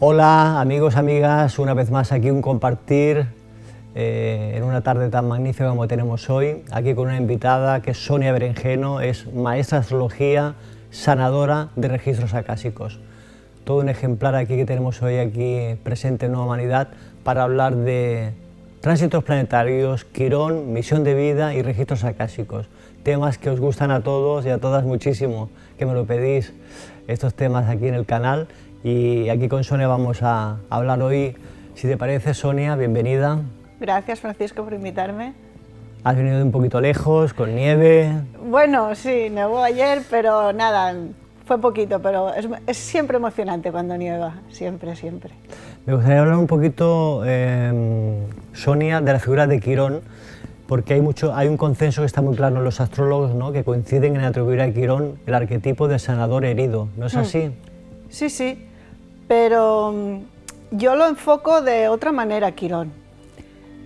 Hola amigos, amigas, una vez más aquí un compartir en una tarde tan magnífica como tenemos hoy, aquí con una invitada que es Sonia Berenjeno, es maestra de astrología, sanadora de registros acásicos. Todo un ejemplar aquí que tenemos hoy aquí presente en Nueva Humanidad para hablar de tránsitos planetarios, Quirón, misión de vida y registros acásicos. Temas que os gustan a todos y a todas muchísimo, que me lo pedís estos temas aquí en el canal. Y aquí con Sonia vamos a hablar hoy. Si te parece, Sonia, bienvenida. Gracias, Francisco, por invitarme. Has venido de un poquito lejos, con nieve. Bueno, sí, nevó ayer, pero nada, fue poquito, pero es siempre emocionante cuando nieva, siempre, siempre. Me gustaría hablar un poquito, Sonia, de la figura de Quirón, porque hay un consenso que está muy claro en los astrólogos, ¿no?, que coinciden en atribuir a Quirón el arquetipo del sanador herido, ¿no es así? Sí, sí, pero yo lo enfoco de otra manera, Quirón.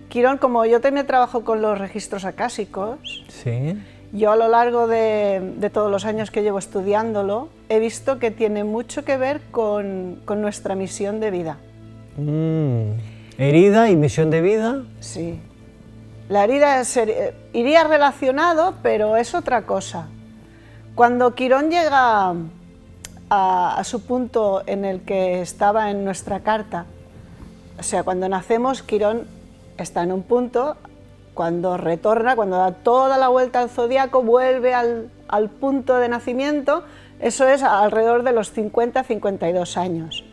Quirón, como yo también trabajo con los registros acásicos, sí. Yo a lo largo de todos los años que llevo estudiándolo, he visto que tiene mucho que ver con nuestra misión de vida. ¿Herida y misión de vida? Sí. La herida iría relacionado, pero es otra cosa. Cuando Quirón llega a su punto en el que estaba en nuestra carta, o sea, cuando nacemos, Quirón está en un punto, cuando retorna, cuando da toda la vuelta al zodiaco, vuelve al punto de nacimiento, eso es alrededor de los 50-52 años.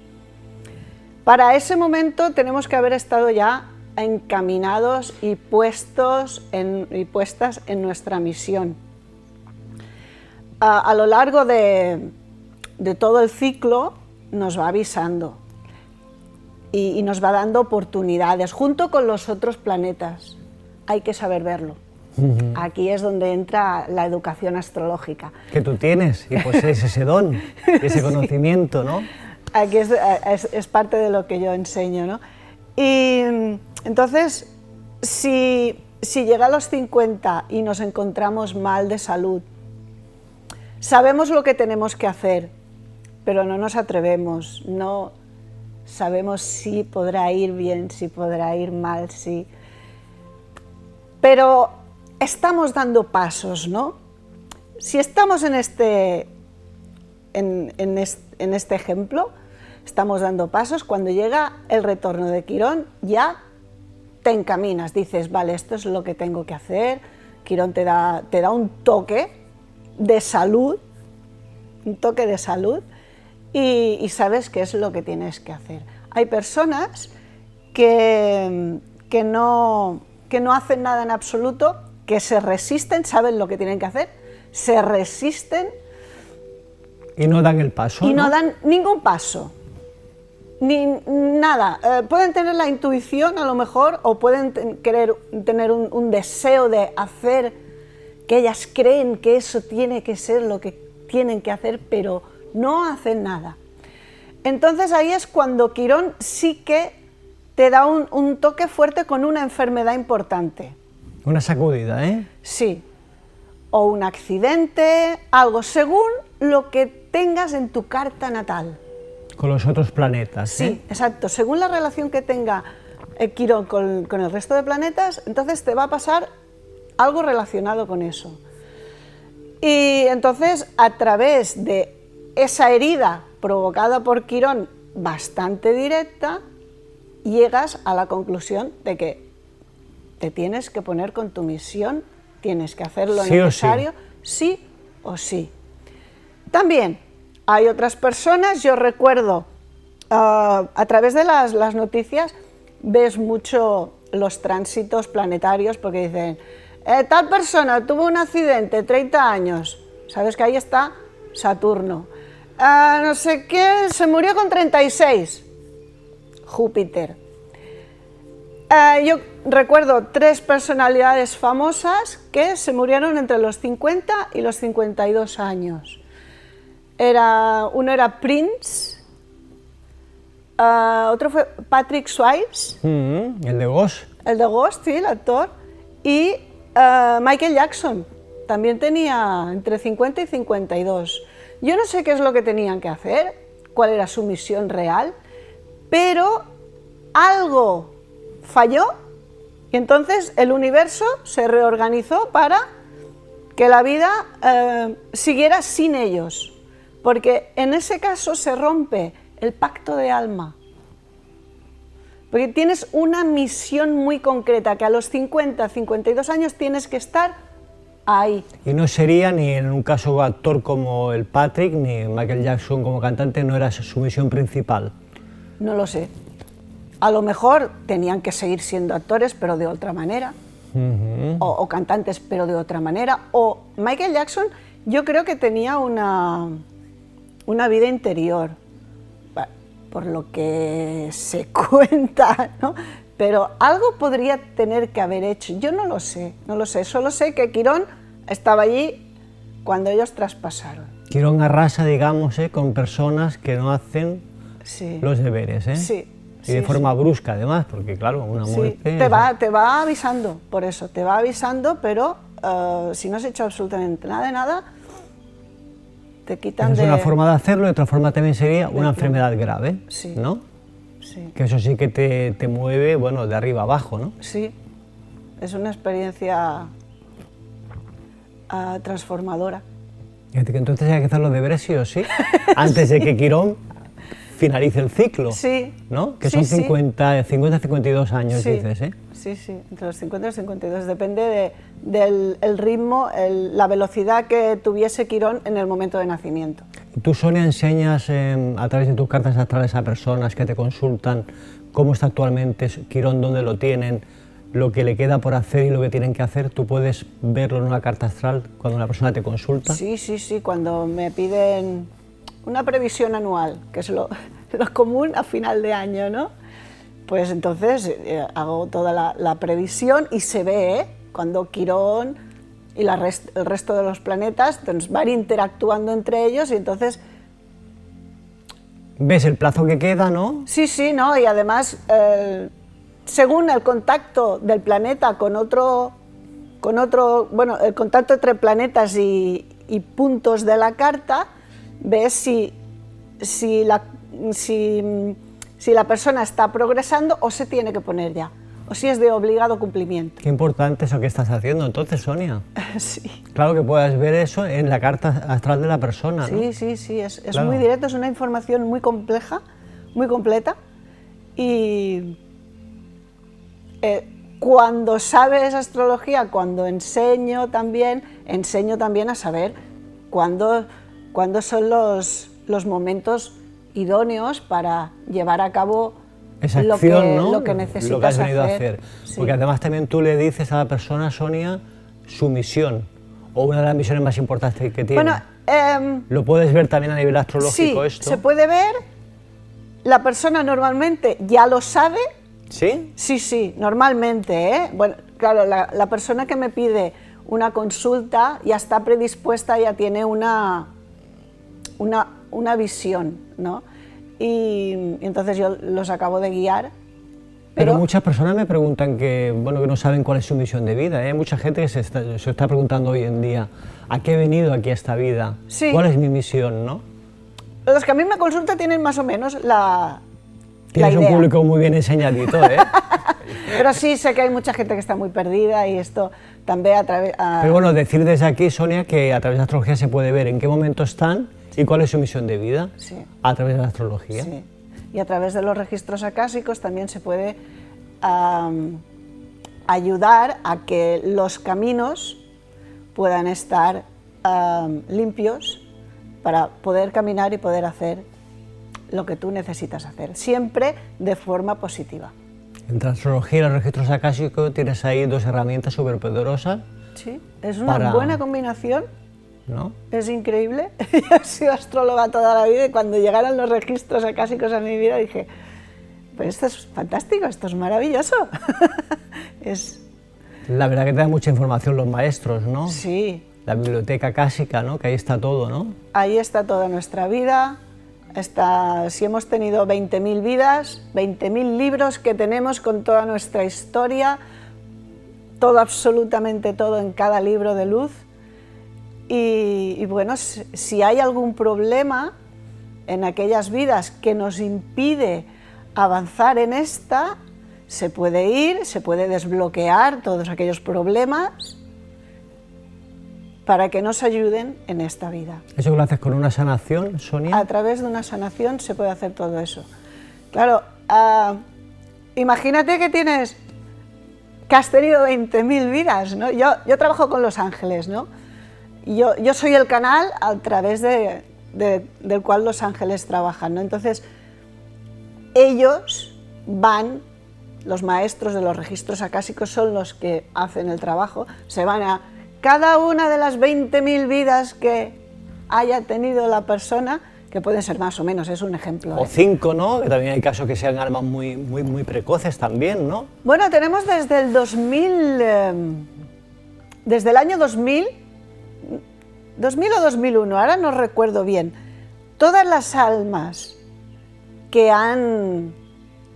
Para ese momento tenemos que haber estado ya encaminados y puestas en nuestra misión. A lo largo de todo el ciclo nos va avisando y nos va dando oportunidades junto con los otros planetas. Hay que saber verlo. Aquí es donde entra la educación astrológica. Que tú tienes y posees ese don, ese conocimiento, ¿no? Aquí es parte de lo que yo enseño, ¿no? Y entonces, si llega a los 50 y nos encontramos mal de salud, sabemos lo que tenemos que hacer, pero no nos atrevemos, no sabemos si podrá ir bien, si podrá ir mal, si... Pero estamos dando pasos, ¿no? Si estamos en este ejemplo, estamos dando pasos, cuando llega el retorno de Quirón ya te encaminas, dices, vale, esto es lo que tengo que hacer. Quirón te da un toque de salud, y sabes qué es lo que tienes que hacer. Hay personas que no hacen nada en absoluto, que se resisten, saben lo que tienen que hacer, se resisten y no dan el paso. Y no dan ningún paso, ni nada. Pueden tener la intuición a lo mejor, o pueden querer tener un deseo de hacer, que ellas creen que eso tiene que ser lo que tienen que hacer, pero no hacen nada. Entonces ahí es cuando Quirón sí que te da un toque fuerte con una enfermedad importante. Una sacudida, ¿eh? Sí. O un accidente, algo, según lo que tengas en tu carta natal. Con los otros planetas, ¿eh? Sí, exacto. Según la relación que tenga Quirón con el resto de planetas, entonces te va a pasar algo relacionado con eso. Y entonces, a través de esa herida provocada por Quirón, bastante directa, llegas a la conclusión de que te tienes que poner con tu misión, tienes que hacer lo necesario, sí o sí. También hay otras personas, yo recuerdo, a través de las noticias, ves mucho los tránsitos planetarios, porque dicen, tal persona tuvo un accidente, 30 años, sabes que ahí está Saturno. No sé qué, se murió con 36, Júpiter. Yo recuerdo 3 personalidades famosas que se murieron entre los 50 y los 52 años. Uno era Prince, otro fue Patrick Swayze. El de Ghost. El de Ghost, sí, el actor. Y Michael Jackson, también tenía entre 50 y 52. Yo no sé qué es lo que tenían que hacer, cuál era su misión real, pero algo falló y entonces el universo se reorganizó para que la vida siguiera sin ellos, porque en ese caso se rompe el pacto de alma, porque tienes una misión muy concreta, que a los 50, 52 años tienes que estar ahí. Y no sería ni en un caso actor como el Patrick, ni Michael Jackson como cantante, no era su misión principal. No lo sé. A lo mejor tenían que seguir siendo actores, pero de otra manera. O cantantes, pero de otra manera. O Michael Jackson, yo creo que tenía una vida interior, por lo que se cuenta, ¿no? Pero algo podría tener que haber hecho. Yo no lo sé, Solo sé que Quirón estaba allí cuando ellos traspasaron. Quirón arrasa, digamos, con personas que no hacen los deberes, ¿eh? Sí. Y de forma brusca, además, porque claro, una muerte... Te va avisando, por eso, te va avisando, pero si no has hecho absolutamente nada de nada, te quitan es una forma de hacerlo, y otra forma también sería una enfermedad grave, sí. ¿no? Sí. Que eso sí que te mueve, bueno, de arriba abajo, ¿no? Sí, es una experiencia transformadora. Fíjate que entonces hay que hacer los deberes sí o sí, antes de que Quirón finalice el ciclo, sí, ¿no? Que son 50-52 años, sí, dices, ¿eh? Sí, entre los 50 y los 52, depende del ritmo, la velocidad que tuviese Quirón en el momento de nacimiento. ¿Tú, Sonia, enseñas a través de tus cartas astrales a personas que te consultan cómo está actualmente Quirón, dónde lo tienen, lo que le queda por hacer y lo que tienen que hacer? ¿Tú puedes verlo en una carta astral cuando una persona te consulta? Sí, cuando me piden una previsión anual, que es lo común a final de año, ¿no? Pues entonces hago toda la previsión y se ve cuando Quirón y el resto de los planetas van interactuando entre ellos y entonces... ¿Ves el plazo que queda, no? Sí, ¿no? Y además, según el contacto del planeta con otro, bueno, el contacto entre planetas y puntos de la carta, ves si la persona está progresando o se tiene que poner ya, o si es de obligado cumplimiento. Qué importante eso que estás haciendo entonces, Sonia. Sí. Claro que puedas ver eso en la carta astral de la persona, ¿no? Sí, es claro. Muy directo, es una información muy compleja, muy completa, y cuando sabes astrología, cuando enseño también a saber cuándo son los momentos idóneos para llevar a cabo esa acción, lo que necesitas lo que has venido a hacer. Sí. Porque además también tú le dices a la persona, Sonia, su misión, o una de las misiones más importantes que tiene. Bueno, ¿lo puedes ver también a nivel astrológico sí, esto? se puede ver. La persona normalmente ya lo sabe. ¿Sí? Sí, normalmente, ¿eh? Bueno, claro, la persona que me pide una consulta ya está predispuesta, ya tiene una visión, ¿no? Y entonces yo los acabo de guiar. Pero muchas personas me preguntan que no saben cuál es su misión de vida, ¿eh? Hay mucha gente que se está preguntando hoy en día, ¿a qué he venido aquí a esta vida? Sí. ¿Cuál es mi misión, no? Los que a mí me consultan tienen más o menos la Tienes idea. un público muy bien enseñadito, ¿eh? Pero sí, sé que hay mucha gente que está muy perdida y esto también a través... Pero bueno, decir desde aquí, Sonia, que a través de la astrología se puede ver en qué momento están y cuál es su misión de vida, sí, a través de la astrología. Sí. Y a través de los registros acásicos también se puede ayudar a que los caminos puedan estar limpios para poder caminar y poder hacer lo que tú necesitas hacer, siempre de forma positiva. Entre la astrología y los registros acásicos tienes ahí dos herramientas súper poderosas. Sí, es una buena combinación, ¿no? Es increíble. Yo he sido astróloga toda la vida y cuando llegaron los registros acásicos a mi vida dije, pues esto es fantástico, esto es maravilloso. La verdad que te da mucha información los maestros, ¿no? Sí. La biblioteca acásica, ¿no? Que ahí está todo, ¿no? Ahí está toda nuestra vida. Si hemos tenido 20.000 vidas, 20.000 libros que tenemos con toda nuestra historia, todo, absolutamente todo en cada libro de luz. Y bueno, si hay algún problema en aquellas vidas que nos impide avanzar en esta, se puede ir, se puede desbloquear todos aquellos problemas para que nos ayuden en esta vida. ¿Eso lo haces con una sanación, Sonia? A través de una sanación se puede hacer todo eso. Claro, imagínate que has tenido 20.000 vidas, ¿no? Yo trabajo con los ángeles, ¿no? Yo soy el canal a través del cual los ángeles trabajan, ¿no? Entonces, ellos van, los maestros de los registros acásicos son los que hacen el trabajo, se van a cada una de las 20.000 vidas que haya tenido la persona, que pueden ser más o menos, es un ejemplo. O 5, ¿no? Que también hay casos que sean almas muy precoces también, ¿no? Bueno, tenemos desde el 2000, desde el año 2000 o 2001, ahora no recuerdo bien, todas las almas que han...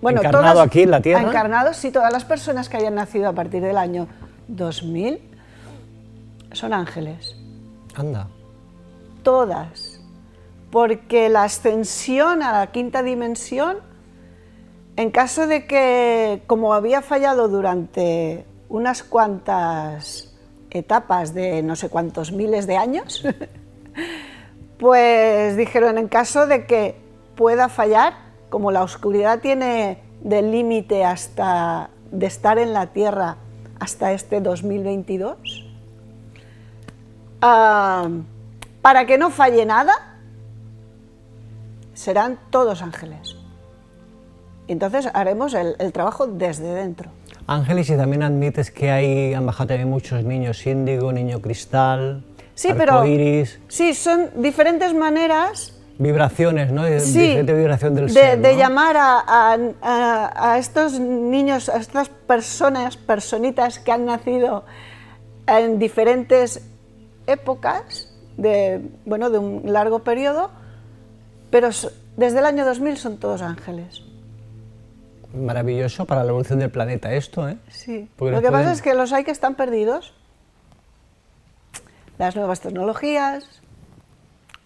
Bueno, encarnado todas, aquí en la Tierra. Encarnados, sí, todas las personas que hayan nacido a partir del año 2000 son ángeles. Anda. Todas. Porque la ascensión a la quinta dimensión, en caso de que, como había fallado durante unas cuantas etapas de no sé cuántos miles de años, pues dijeron, en caso de que pueda fallar, como la oscuridad tiene del límite hasta de estar en la Tierra hasta este 2022, para que no falle nada, serán todos ángeles. Entonces haremos el trabajo desde dentro. Ángeles, y también admites que han bajado también muchos niños índigo, niño cristal, sí, arcoíris. Sí, son diferentes maneras. Vibraciones, ¿no? Sí, diferente vibración del ser, de ¿no? llamar a estos niños, a estas personitas que han nacido en diferentes épocas, de un largo periodo, pero desde el año 2000 son todos ángeles. Maravilloso para la evolución del planeta esto, ¿eh? Sí. Porque Lo que pasa es que los hay que están perdidos. Las nuevas tecnologías,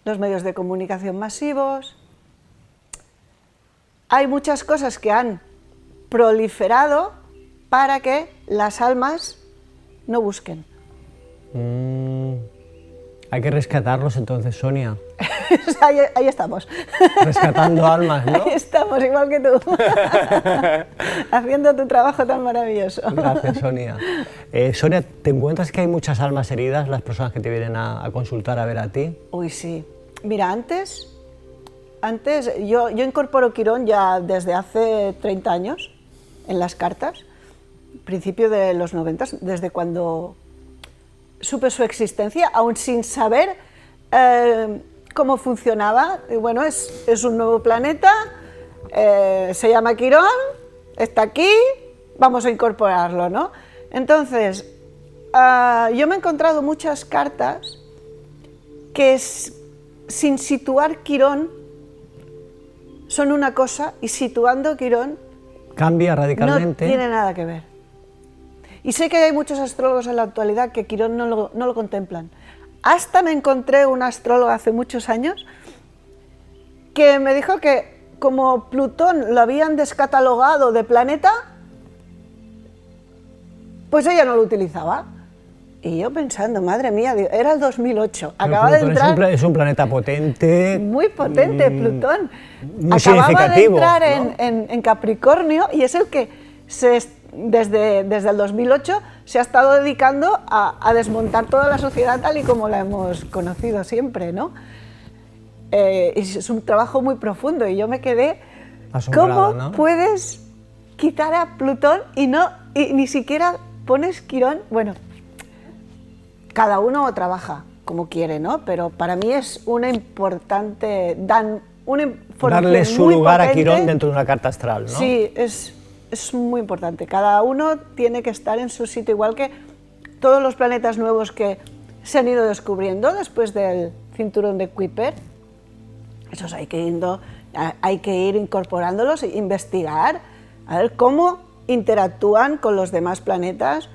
los medios de comunicación masivos. Hay muchas cosas que han proliferado para que las almas no busquen. Hay que rescatarlos entonces, Sonia. Ahí estamos. Rescatando almas, ¿no? Ahí estamos, igual que tú. Haciendo tu trabajo tan maravilloso. Gracias, Sonia. Sonia, ¿te encuentras que hay muchas almas heridas, las personas que te vienen a consultar a ver a ti? Uy, sí. Mira, antes yo incorporo Quirón ya desde hace 30 años en las cartas, principio de los 90, desde cuando supe su existencia, aún sin saber cómo funcionaba. Y bueno, es un nuevo planeta, se llama Quirón, está aquí, vamos a incorporarlo, ¿no? Entonces, yo me he encontrado muchas cartas que sin situar Quirón son una cosa, y situando Quirón cambia radicalmente. No tiene nada que ver. Y sé que hay muchos astrólogos en la actualidad que Quirón no lo contemplan. Hasta me encontré una astróloga hace muchos años que me dijo que como Plutón lo habían descatalogado de planeta, pues ella no lo utilizaba. Y yo pensando, madre mía, era el 2008, acaba de entrar... Es un planeta potente. Muy potente, Plutón. Muy Acababa de entrar, ¿no? en Capricornio, y es el que desde el 2008 se ha estado dedicando a desmontar toda la sociedad tal y como la hemos conocido siempre, ¿no? Es un trabajo muy profundo, y yo me quedé... asombrada, ¿Cómo ¿no? puedes quitar a Plutón y ni siquiera pones Quirón? Bueno, cada uno trabaja como quiere, ¿no? Pero para mí es una importante... una información darle su muy lugar potente. a Quirón dentro de una carta astral, ¿no? Sí, es muy importante. Cada uno tiene que estar en su sitio, igual que todos los planetas nuevos que se han ido descubriendo después del cinturón de Kuiper. Esos hay que ir incorporándolos, investigar, a ver cómo interactúan con los demás planetas,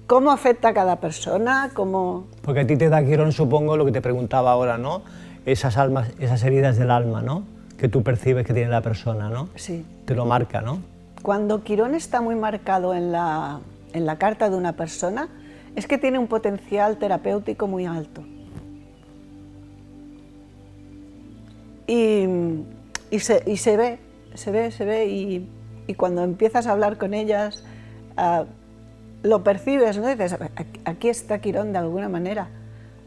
cómo afecta a cada persona, cómo... Porque a ti te da Quirón, supongo, lo que te preguntaba ahora, ¿no? Esas almas, esas heridas del alma, ¿no? que tú percibes que tiene la persona, ¿no? Sí. Te lo marca, ¿no? Cuando Quirón está muy marcado en la carta de una persona, es que tiene un potencial terapéutico muy alto. Y se ve, y cuando empiezas a hablar con ellas, lo percibes, ¿no? Dices, aquí está Quirón de alguna manera,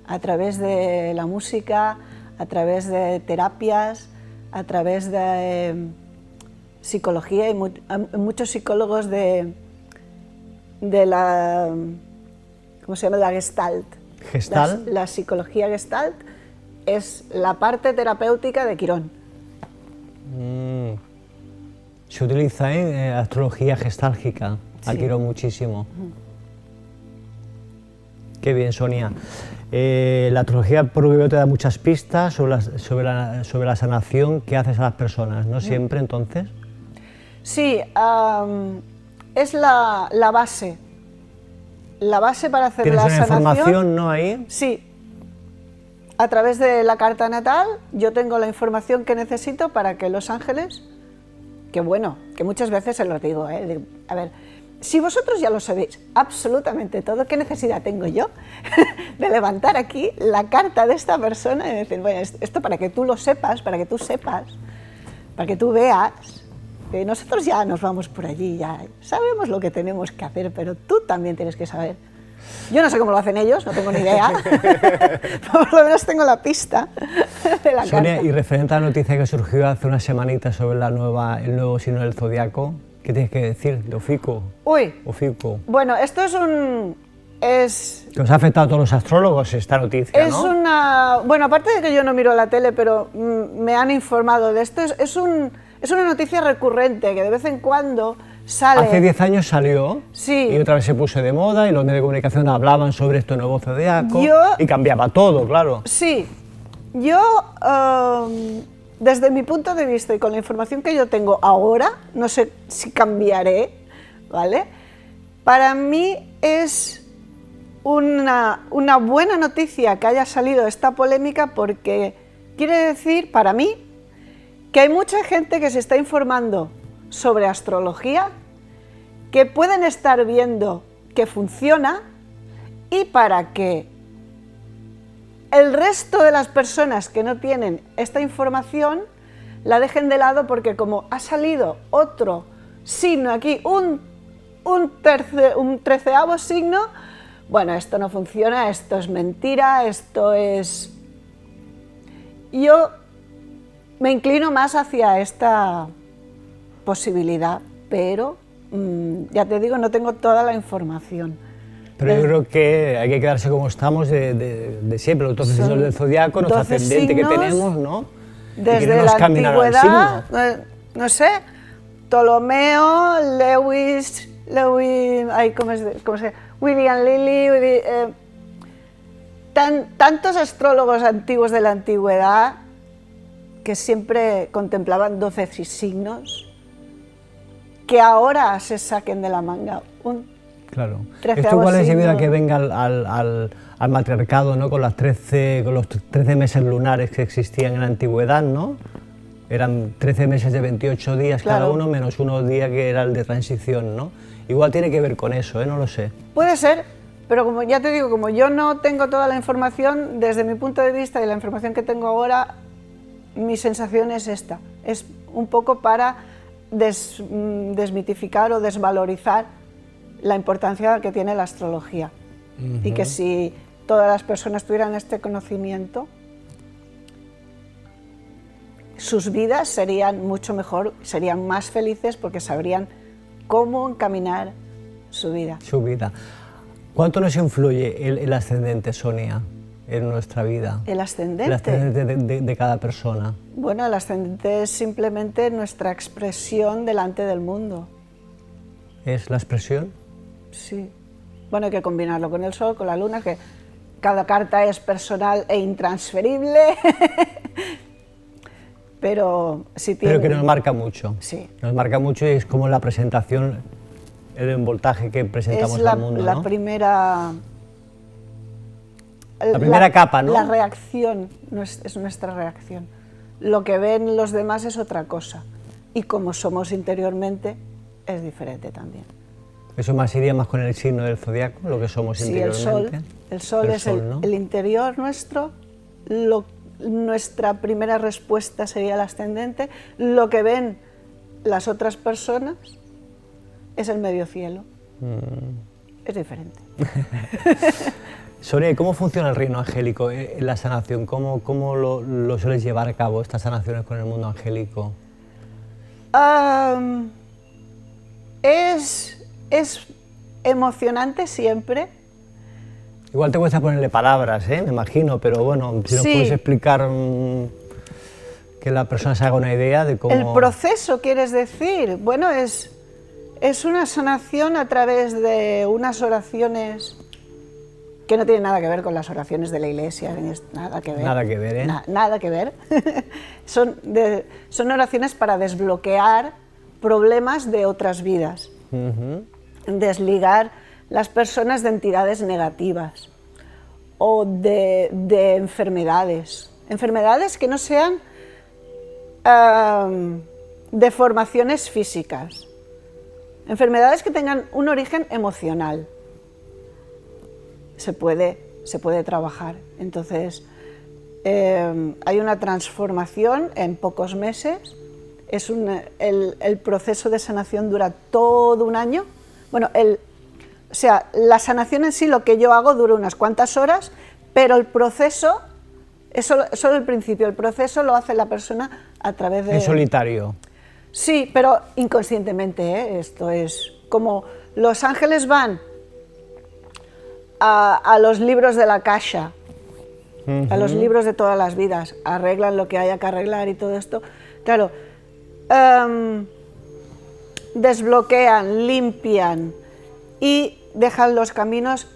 a través de la música, a través de terapias, a través de psicología, y muchos psicólogos de la, ¿cómo se llama?, la Gestalt. ¿Gestalt? La psicología Gestalt es la parte terapéutica de Quirón. Se utiliza en astrología gestálgica, a Quirón muchísimo. Qué bien, Sonia. La astrología, por lo que veo, te da muchas pistas sobre la sanación que haces a las personas, ¿no? Siempre, entonces. Sí, es la base. La base para hacer la sanación. ¿Tienes información, no, ahí? Sí. A través de la carta natal, yo tengo la información que necesito para que los ángeles, que bueno, que muchas veces se los digo, a ver, si vosotros ya lo sabéis absolutamente todo, ¿qué necesidad tengo yo de levantar aquí la carta de esta persona y decir, bueno, esto para que tú lo sepas, para que tú sepas, para que tú veas, que nosotros ya nos vamos por allí, ya sabemos lo que tenemos que hacer, pero tú también tienes que saber. Yo no sé cómo lo hacen ellos, no tengo ni idea, por lo menos tengo la pista de la Sonia, carta. y referente a la noticia que surgió hace unas semanitas sobre el nuevo signo del zodiaco, ¿qué tienes que decir de Ofiuco? Uy, Ofiuco. bueno, esto es Que os ha afectado a todos los astrólogos esta noticia, es ¿no? una... Bueno, aparte de que yo no miro la tele, pero me han informado de esto, es una noticia recurrente que de vez en cuando sale... Hace 10 años salió, Sí. y otra vez se puso de moda y los medios de comunicación hablaban sobre este nuevo zodiaco Yo- y cambiaba todo, claro. Sí, yo desde mi punto de vista y con la información que yo tengo ahora, no sé si cambiaré, ¿vale? Para mí es una buena noticia que haya salido esta polémica porque quiere decir, para mí, que hay mucha gente que se está informando sobre astrología, que pueden estar viendo que funciona y para que el resto de las personas que no tienen esta información la dejen de lado porque como ha salido otro signo aquí, un 13º signo, bueno, esto no funciona, esto es mentira, esto es... Yo me inclino más hacia esta posibilidad, pero ya te digo, no tengo toda la información. Pero yo creo que hay que quedarse como estamos de siempre, los 12 signos del zodiaco, nuestro 12 ascendente que signos, tenemos, ¿no? Y que Desde no nos la cambien ahora el antigüedad, signo. no sé, Ptolomeo, Lewis, ay, ¿cómo se llama? William Lilly, tantos astrólogos antiguos de la antigüedad que siempre contemplaban 12 signos, que ahora se saquen de la manga Claro. 13º Esto igual es debido a signo. que venga al matriarcado, ¿no? Con los 13 meses lunares que existían en la antigüedad, ¿no? Eran 13 meses de 28 días cada Claro. uno, menos unos días que era el de transición, ¿no? Igual tiene que ver con eso, no lo sé. Puede ser, pero como ya te digo, como yo no tengo toda la información, desde mi punto de vista y la información que tengo ahora, mi sensación es esta. Es un poco para desmitificar o desvalorizar la importancia que tiene la astrología. Y que si todas las personas tuvieran este conocimiento, sus vidas serían mucho mejor, serían más felices porque sabrían cómo encaminar su vida. Su vida. ¿Cuánto nos influye el ascendente, Sonia, en nuestra vida? El ascendente. El ascendente de cada persona. Bueno, el ascendente es simplemente nuestra expresión delante del mundo. ¿Es la expresión? Sí. Bueno, hay que combinarlo con el sol, con la luna, que cada carta es personal e intransferible. Pero sí tiene... Pero que nos marca mucho. Sí. Nos marca mucho y es como la presentación, el envoltaje que presentamos es la, al mundo, la ¿no? primera... La primera capa, ¿no? La reacción, es nuestra reacción. lo que ven los demás es otra cosa. Y como somos interiormente, es diferente también. ¿Eso más iría más con el signo del zodiaco, lo que somos interiormente? Sí, el sol es ¿no? el interior nuestro, nuestra primera respuesta sería el ascendente, lo que ven las otras personas es el medio cielo. Es diferente. Sonia, ¿cómo funciona el reino angélico en la sanación? ¿Cómo lo sueles llevar a cabo, estas sanaciones con el mundo angélico? Es emocionante siempre. Igual te cuesta ponerle palabras, me imagino, pero bueno, si nos puedes explicar que la persona se haga una idea de cómo... El proceso, ¿quieres decir? Bueno, es una sanación a través de unas oraciones que no tienen nada que ver con las oraciones de la iglesia, nada que ver. Nada que ver, ¿eh? Nada que ver. Son oraciones para desbloquear problemas de otras vidas, desligar las personas de entidades negativas o de enfermedades que no sean deformaciones físicas, enfermedades que tengan un origen emocional. Se puede trabajar. Entonces, hay una transformación en pocos meses. El proceso de sanación dura todo un año. Bueno, la sanación en sí, lo que yo hago, dura unas cuantas horas, pero el proceso es solo el principio. El proceso lo hace la persona a través de... En solitario. Sí, pero inconscientemente, ¿eh? Esto es como los ángeles van a los libros de la Akasha, a los libros de todas las vidas, arreglan lo que haya que arreglar y todo esto. Claro, desbloquean, limpian y dejan los caminos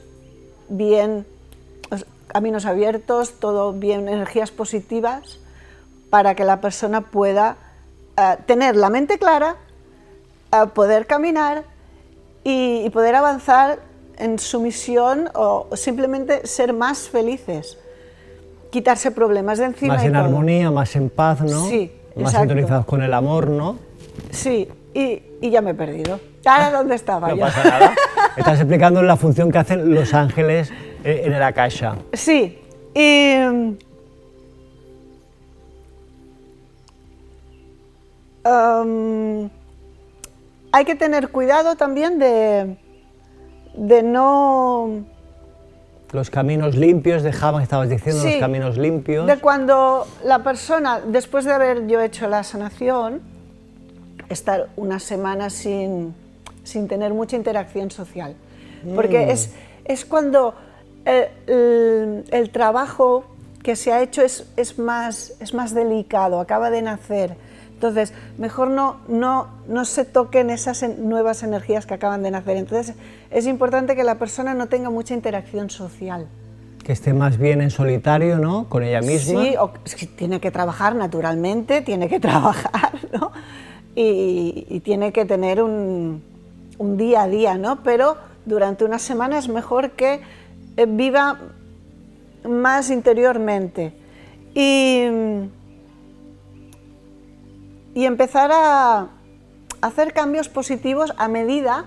bien, los caminos abiertos, todo bien, energías positivas, para que la persona pueda tener la mente clara, poder caminar y poder avanzar en su misión o simplemente ser más felices, quitarse problemas de encima. Más en armonía, más en paz, ¿no? Sí, más exacto. sintonizados con el amor, ¿no? Sí, y ya me he perdido. ¿Ahora dónde estaba yo? No pasa nada. Estás explicando la función que hacen los ángeles en el Akasha. Sí, y hay que tener cuidado también de no... Los caminos limpios, estabas diciendo, Sí, los caminos limpios. de cuando la persona, después de haber yo hecho la sanación, estar unas semanas sin tener mucha interacción social. Porque es cuando el trabajo que se ha hecho es más delicado, acaba de nacer. Entonces, mejor no se toquen esas nuevas energías que acaban de nacer. Entonces, es importante que la persona no tenga mucha interacción social. Que esté más bien en solitario, ¿no? Con ella misma. Sí, tiene que trabajar naturalmente, tiene que trabajar, ¿no? Y tiene que tener un día a día, ¿no? Pero durante una semana es mejor que viva más interiormente. Y empezar a hacer cambios positivos a medida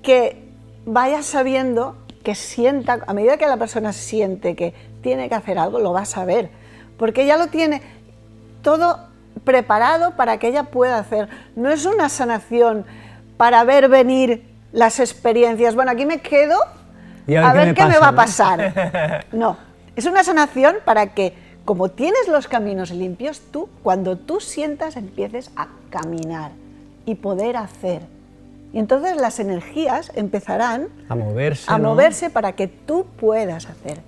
que vaya sabiendo, que sienta, a medida que la persona siente que tiene que hacer algo, lo va a saber, porque ya lo tiene todo preparado para que ella pueda hacer. No es una sanación para ver venir las experiencias, bueno, aquí me quedo a ver qué me va a pasar. No, es una sanación para que, como tienes los caminos limpios, cuando tú sientas, empieces a caminar y poder hacer. Y entonces las energías empezarán a moverse, ¿no? Moverse para que tú puedas hacer.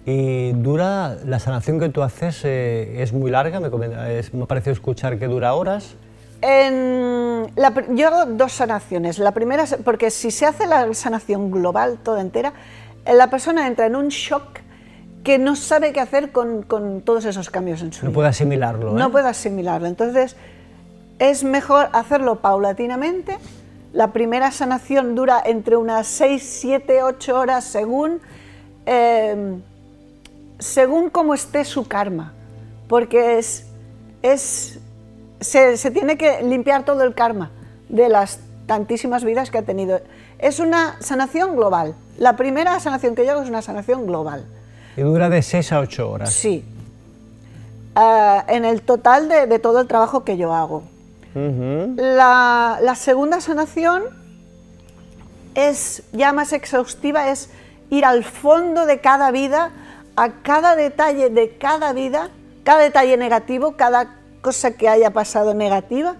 ¿Y dura, la sanación que tú haces es muy larga? Me pareció escuchar que dura horas. Yo hago dos sanaciones. La primera, porque si se hace la sanación global, toda entera, la persona entra en un shock que no sabe qué hacer con todos esos cambios en su vida. No puede asimilarlo, ¿eh? No puede asimilarlo. Entonces, es mejor hacerlo paulatinamente. La primera sanación dura entre unas 6, 7, 8 horas según cómo esté su karma. porque se tiene que limpiar todo el karma de las tantísimas vidas que ha tenido. Es una sanación global. La primera sanación que yo hago es una sanación global. Y dura de 6 a 8 horas. Sí. En el total de todo el trabajo que yo hago. La segunda sanación es ya más exhaustiva, es ir al fondo de cada vida, a cada detalle de cada vida, cada detalle negativo, cada cosa que haya pasado negativa,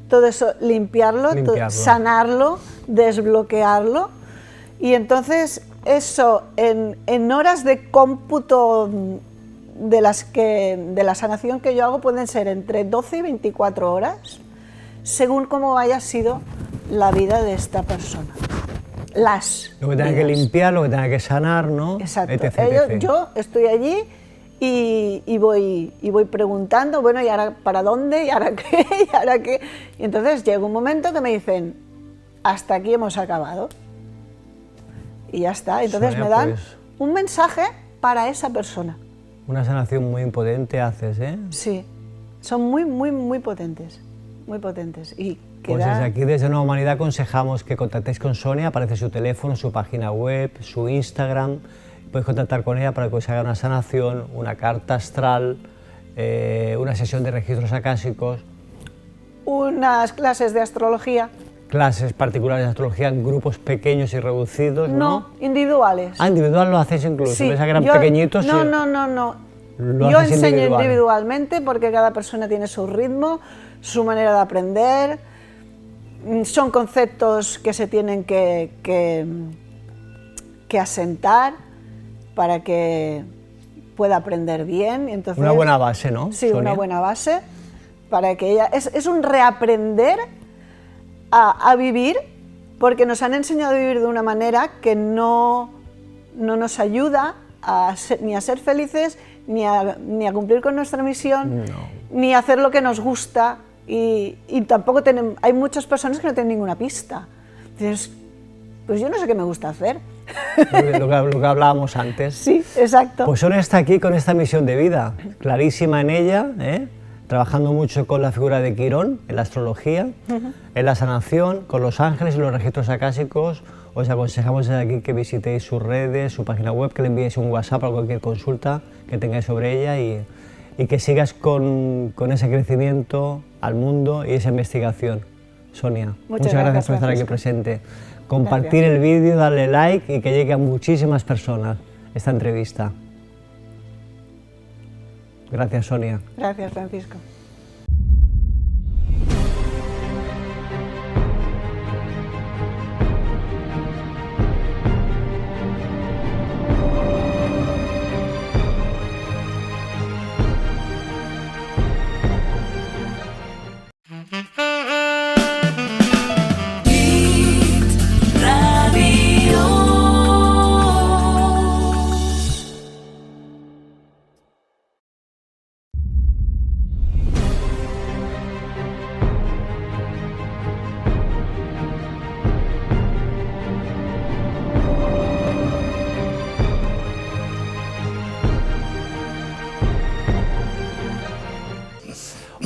todo eso limpiarlo. Sanarlo, desbloquearlo, y entonces eso en horas de cómputo de la sanación que yo hago pueden ser entre 12 y 24 horas, según cómo haya sido la vida de esta persona. Lo que tenga que limpiar, lo que tenga que sanar, ¿no? Exacto. etc. Yo estoy allí y voy preguntando, bueno, ¿y ahora para dónde? ¿Y ahora qué? ¿Y ahora qué? Y entonces llega un momento que me dicen, hasta aquí hemos acabado. Y ya está. Entonces Sonia, me dan pues, un mensaje para esa persona. Una sanación muy potente haces, ¿eh? Sí, son muy, muy, muy potentes. Muy potentes. Y pues desde aquí, desde Nueva Humanidad, aconsejamos que contactéis con Sonia. Aparece su teléfono, su página web, su Instagram. Podéis contactar con ella para que os haga una sanación, una carta astral, una sesión de registros acásicos. Unas clases de astrología. Clases particulares de astrología en grupos pequeños y reducidos, ¿no? No, individuales. Ah, individual lo hacéis incluso. Sí, Pensaba que eran pequeñitos. No, y... no. Yo enseño individualmente porque cada persona tiene su ritmo, su manera de aprender. Son conceptos que se tienen que asentar para que pueda aprender bien. Entonces, una buena base, ¿no? Sí, Sonia? Una buena base para que ella... Es un reaprender a vivir, porque nos han enseñado a vivir de una manera que no nos ayuda ni a ser felices, ni a cumplir con nuestra misión, ni a hacer lo que nos gusta, y tampoco hay muchas personas que no tienen ninguna pista. Entonces, pues yo no sé qué me gusta hacer. Lo que hablábamos antes. Sí, exacto. Pues Sonia está aquí con esta misión de vida, clarísima en ella, trabajando mucho con la figura de Quirón, en la astrología, en la sanación, con los ángeles y los registros acásicos. Os aconsejamos desde aquí que visitéis sus redes, su página web, que le enviéis un WhatsApp para cualquier consulta que tengáis sobre ella y que sigas con ese crecimiento al mundo y esa investigación. Sonia, muchas gracias por estar aquí presente. Compartir el vídeo, darle like y que llegue a muchísimas personas esta entrevista. Gracias, Sonia. Gracias, Francisco.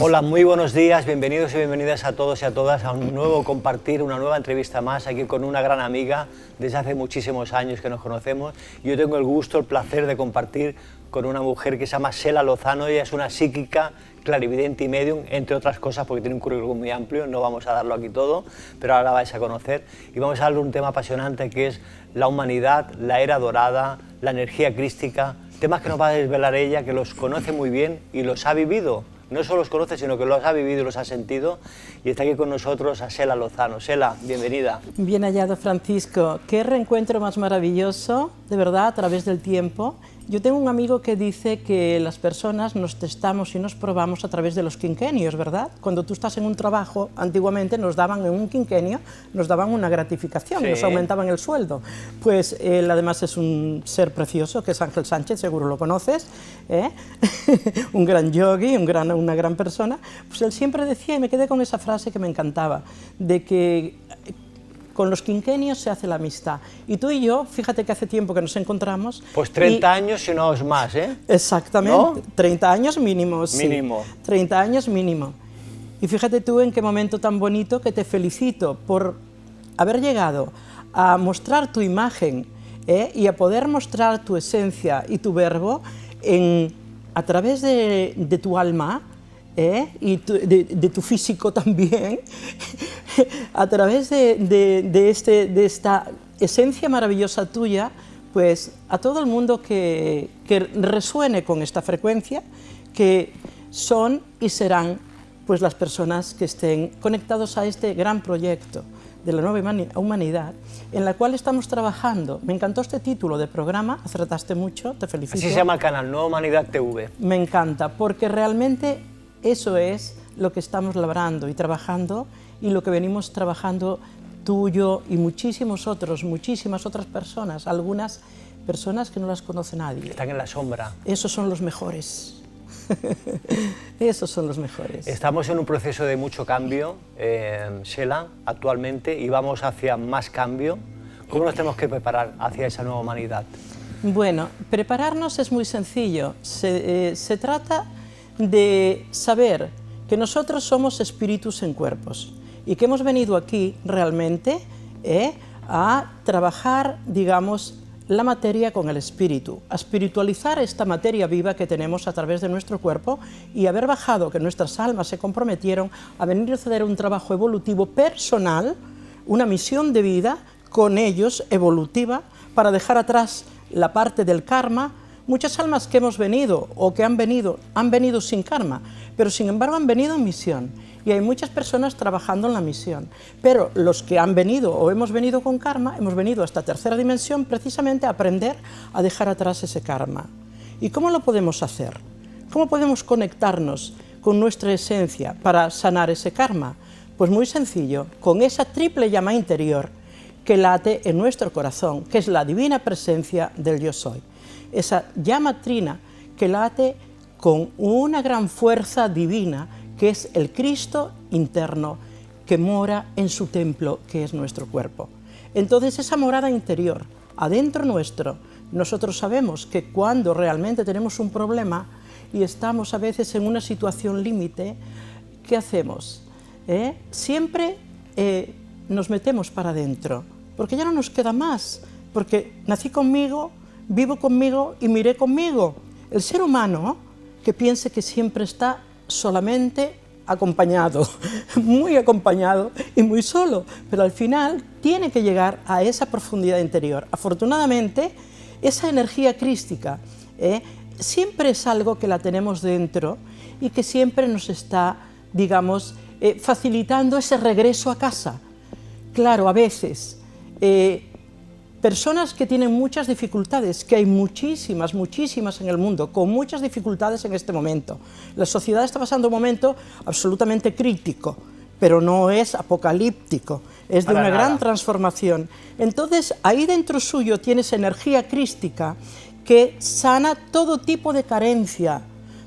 Hola, muy buenos días, bienvenidos y bienvenidas a todos y a todas a un nuevo compartir, una nueva entrevista más aquí con una gran amiga desde hace muchísimos años que nos conocemos. Yo tengo el gusto, el placer de compartir con una mujer que se llama Sela Lozano. Ella es una psíquica, clarividente y medium, entre otras cosas, porque tiene un currículum muy amplio, no vamos a darlo aquí todo, pero ahora la vais a conocer y vamos a darle un tema apasionante que es la humanidad, la era dorada, la energía crística, temas que nos va a desvelar ella, que los conoce muy bien y los ha vivido. No solo los conoce, sino que los ha vivido y los ha sentido. Y está aquí con nosotros a Sela Lozano. Sela, bienvenida. Bien hallado, Francisco. Qué reencuentro más maravilloso, de verdad, a través del tiempo. Yo tengo un amigo que dice que las personas nos testamos y nos probamos a través de los quinquenios, ¿verdad? Cuando tú estás en un trabajo, antiguamente nos daban en un quinquenio, nos daban una gratificación, sí, nos aumentaban el sueldo. Pues él además es un ser precioso, que es Ángel Sánchez, seguro lo conoces, un gran yogui, una gran persona. Pues él siempre decía, y me quedé con esa frase que me encantaba, de que Con los quinquenios se hace la amistad. Y tú y yo, fíjate que hace tiempo que nos encontramos. Pues 30 años y no es más, ¿eh? Exactamente, ¿No? 30 años mínimo, sí. Mínimo. 30 años mínimo. Y fíjate tú en qué momento tan bonito, que te felicito por haber llegado a mostrar tu imagen y a poder mostrar tu esencia y tu verbo a través de tu alma y de tu físico también, a través de esta esencia maravillosa tuya, pues a todo el mundo que resuene con esta frecuencia, que son y serán pues las personas que estén conectados a este gran proyecto de la nueva humanidad, en la cual estamos trabajando. Me encantó este título de programa, acertaste mucho, te felicito. Así se llama el canal, Nueva Humanidad TV. Me encanta, porque realmente eso es lo que estamos labrando y trabajando, y lo que venimos trabajando tú, yo y muchísimas otras personas, algunas personas que no las conoce nadie. Están en la sombra. Esos son los mejores. Esos son los mejores. Estamos en un proceso de mucho cambio, Sheila, actualmente, y vamos hacia más cambio. ¿Cómo nos tenemos que preparar hacia esa nueva humanidad? Bueno, prepararnos es muy sencillo. Se trata de saber que nosotros somos espíritus en cuerpos y que hemos venido aquí realmente a trabajar, digamos, la materia con el espíritu, a espiritualizar esta materia viva que tenemos a través de nuestro cuerpo y haber bajado, que nuestras almas se comprometieron a venir a hacer un trabajo evolutivo personal, una misión de vida con ellos, evolutiva, para dejar atrás la parte del karma. Muchas almas que hemos venido o que han venido sin karma, pero sin embargo han venido en misión. Y hay muchas personas trabajando en la misión. Pero los que han venido o hemos venido con karma, hemos venido a esta tercera dimensión precisamente a aprender a dejar atrás ese karma. ¿Y cómo lo podemos hacer? ¿Cómo podemos conectarnos con nuestra esencia para sanar ese karma? Pues muy sencillo, con esa triple llama interior que late en nuestro corazón, que es la divina presencia del Yo Soy. Esa llama trina que late con una gran fuerza divina, que es el Cristo interno que mora en su templo, que es nuestro cuerpo. Entonces, esa morada interior, adentro nuestro, nosotros sabemos que cuando realmente tenemos un problema y estamos a veces en una situación límite, ¿qué hacemos? Siempre nos metemos para adentro, porque ya no nos queda más, porque nací conmigo, vivo conmigo y miré conmigo. El ser humano que piense que siempre está solamente acompañado, muy acompañado y muy solo, pero al final tiene que llegar a esa profundidad interior. Afortunadamente, esa energía crística siempre es algo que la tenemos dentro y que siempre nos está, digamos, facilitando ese regreso a casa. Claro, a veces, personas que tienen muchas dificultades, que hay muchísimas en el mundo, con muchas dificultades en este momento. La sociedad está pasando un momento absolutamente crítico, pero no es apocalíptico, es de una gran transformación. Entonces, ahí dentro suyo tienes energía crística que sana todo tipo de carencia,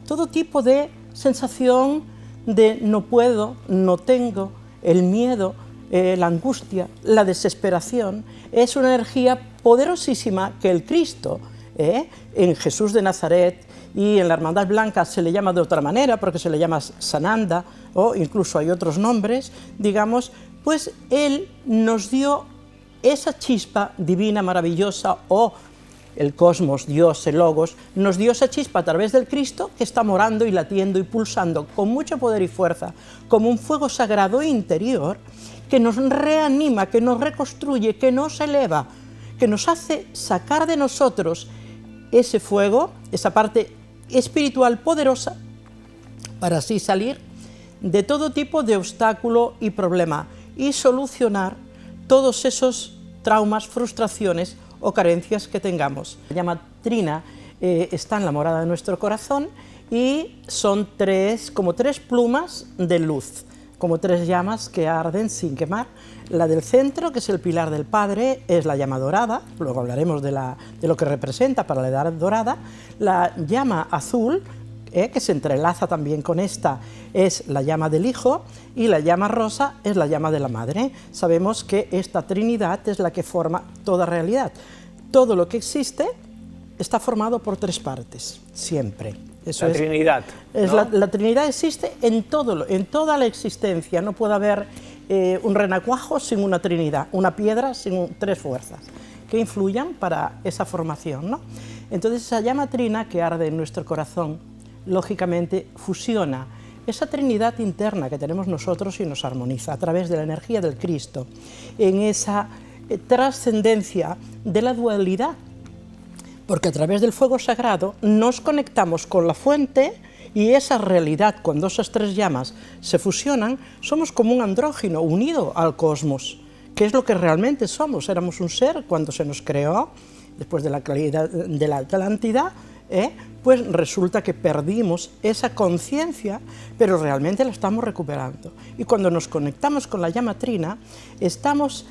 todo tipo de sensación de no puedo, no tengo, el miedo, la angustia, la desesperación. Es una energía poderosísima que el Cristo, en Jesús de Nazaret y en la Hermandad Blanca se le llama de otra manera, porque se le llama Sananda, o incluso hay otros nombres, digamos, pues Él nos dio esa chispa divina, maravillosa, o el cosmos, Dios, el Logos, nos dio esa chispa a través del Cristo que está morando y latiendo y pulsando con mucho poder y fuerza, como un fuego sagrado interior, que nos reanima, que nos reconstruye, que nos eleva, que nos hace sacar de nosotros ese fuego, esa parte espiritual poderosa, para así salir de todo tipo de obstáculo y problema y solucionar todos esos traumas, frustraciones o carencias que tengamos. La llama trina está en la morada de nuestro corazón y son como tres plumas de luz, como tres llamas que arden sin quemar. La del centro, que es el pilar del Padre, es la llama dorada, luego hablaremos de lo que representa para la edad dorada. La llama azul que se entrelaza también con esta, es la llama del Hijo, y la llama rosa es la llama de la Madre. Sabemos que esta Trinidad es la que forma toda realidad. Todo lo que existe está formado por tres partes, siempre. Eso la Trinidad, ¿no? La Trinidad existe en toda la existencia. No puede haber un renacuajo sin una Trinidad, una piedra sin tres fuerzas que influyan para esa formación, ¿no? Entonces esa llama trina que arde en nuestro corazón, lógicamente fusiona esa Trinidad interna que tenemos nosotros y nos armoniza a través de la energía del Cristo, en esa trascendencia de la dualidad, porque a través del fuego sagrado nos conectamos con la fuente y esa realidad, cuando esas tres llamas se fusionan, somos como un andrógino unido al cosmos, que es lo que realmente somos. Éramos un ser cuando se nos creó, después de la caída de la Atlántida, pues resulta que perdimos esa conciencia, pero realmente la estamos recuperando. Y cuando nos conectamos con la llama trina, estamos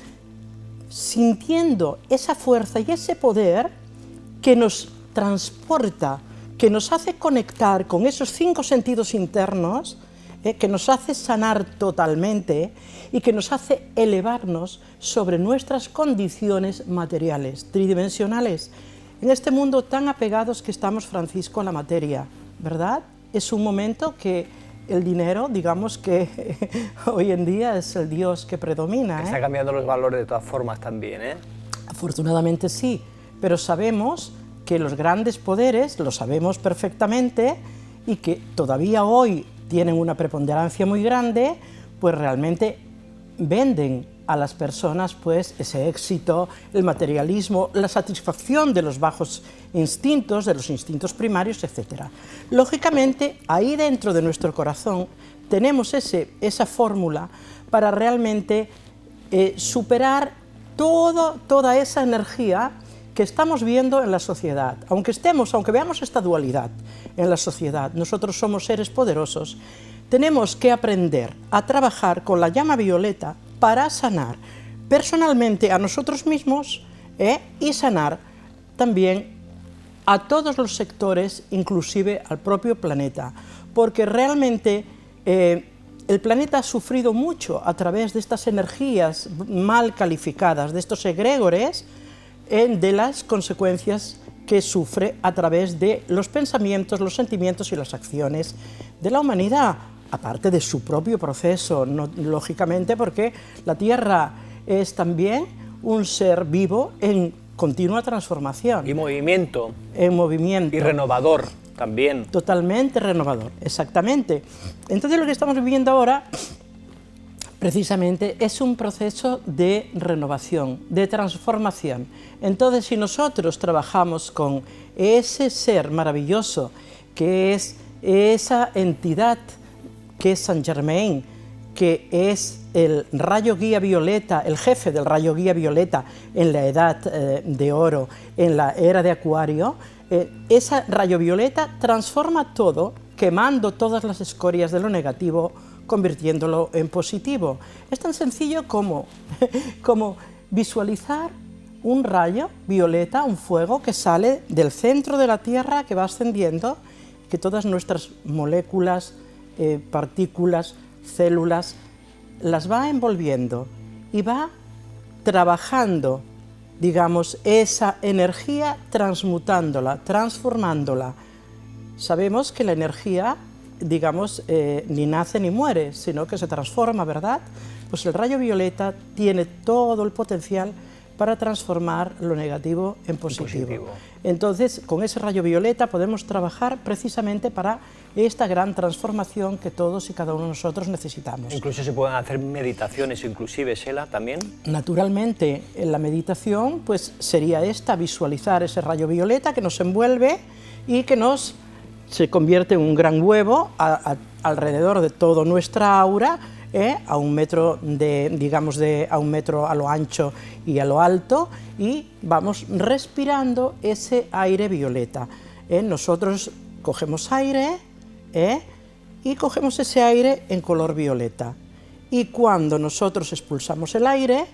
sintiendo esa fuerza y ese poder que nos transporta, que nos hace conectar con esos 5 sentidos internos, que nos hace sanar totalmente y que nos hace elevarnos sobre nuestras condiciones materiales, tridimensionales. En este mundo tan apegados que estamos, Francisco, a la materia, ¿verdad? Es un momento que el dinero, digamos que hoy en día es el Dios que predomina. Está cambiando los valores de todas formas también, ¿eh? Afortunadamente sí, pero sabemos que los grandes poderes, lo sabemos perfectamente, y que todavía hoy tienen una preponderancia muy grande, pues realmente venden a las personas pues ese éxito, el materialismo, la satisfacción de los bajos instintos, de los instintos primarios, etc. Lógicamente, ahí dentro de nuestro corazón tenemos esa fórmula para realmente superar toda esa energía que estamos viendo en la sociedad. Aunque veamos esta dualidad en la sociedad, nosotros somos seres poderosos, tenemos que aprender a trabajar con la llama violeta para sanar personalmente a nosotros mismos y sanar también a todos los sectores, inclusive al propio planeta, porque realmente el planeta ha sufrido mucho a través de estas energías mal calificadas, de estos egregores, de las consecuencias que sufre a través de los pensamientos, los sentimientos y las acciones de la humanidad, aparte de su propio proceso, lógicamente, porque la Tierra es también un ser vivo en continua transformación. Y movimiento. En movimiento. Y renovador también. Totalmente renovador, exactamente. Entonces lo que estamos viviendo ahora, precisamente, es un proceso de renovación, de transformación. Entonces, si nosotros trabajamos con ese ser maravilloso, que es esa entidad que es Saint Germain, que es el rayo guía violeta, el jefe del rayo guía violeta en la edad de oro, en la era de Acuario, ese rayo violeta transforma todo, quemando todas las escorias de lo negativo, convirtiéndolo en positivo. Es tan sencillo como visualizar un rayo violeta, un fuego que sale del centro de la Tierra, que va ascendiendo, que todas nuestras moléculas, partículas, células, las va envolviendo y va trabajando, digamos, esa energía, transmutándola, transformándola. Sabemos que la energía, digamos, ni nace ni muere, sino que se transforma, ¿verdad? Pues el rayo violeta tiene todo el potencial para transformar lo negativo en positivo. Entonces, con ese rayo violeta podemos trabajar precisamente para esta gran transformación que todos y cada uno de nosotros necesitamos. Incluso se pueden hacer meditaciones, inclusive, Sheila, también. Naturalmente, en la meditación pues sería visualizar ese rayo violeta que nos envuelve y que se convierte en un gran huevo alrededor de toda nuestra aura, a un metro a un metro a lo ancho y a lo alto, y vamos respirando ese aire violeta. Nosotros cogemos aire y cogemos ese aire en color violeta, y cuando nosotros expulsamos el aire,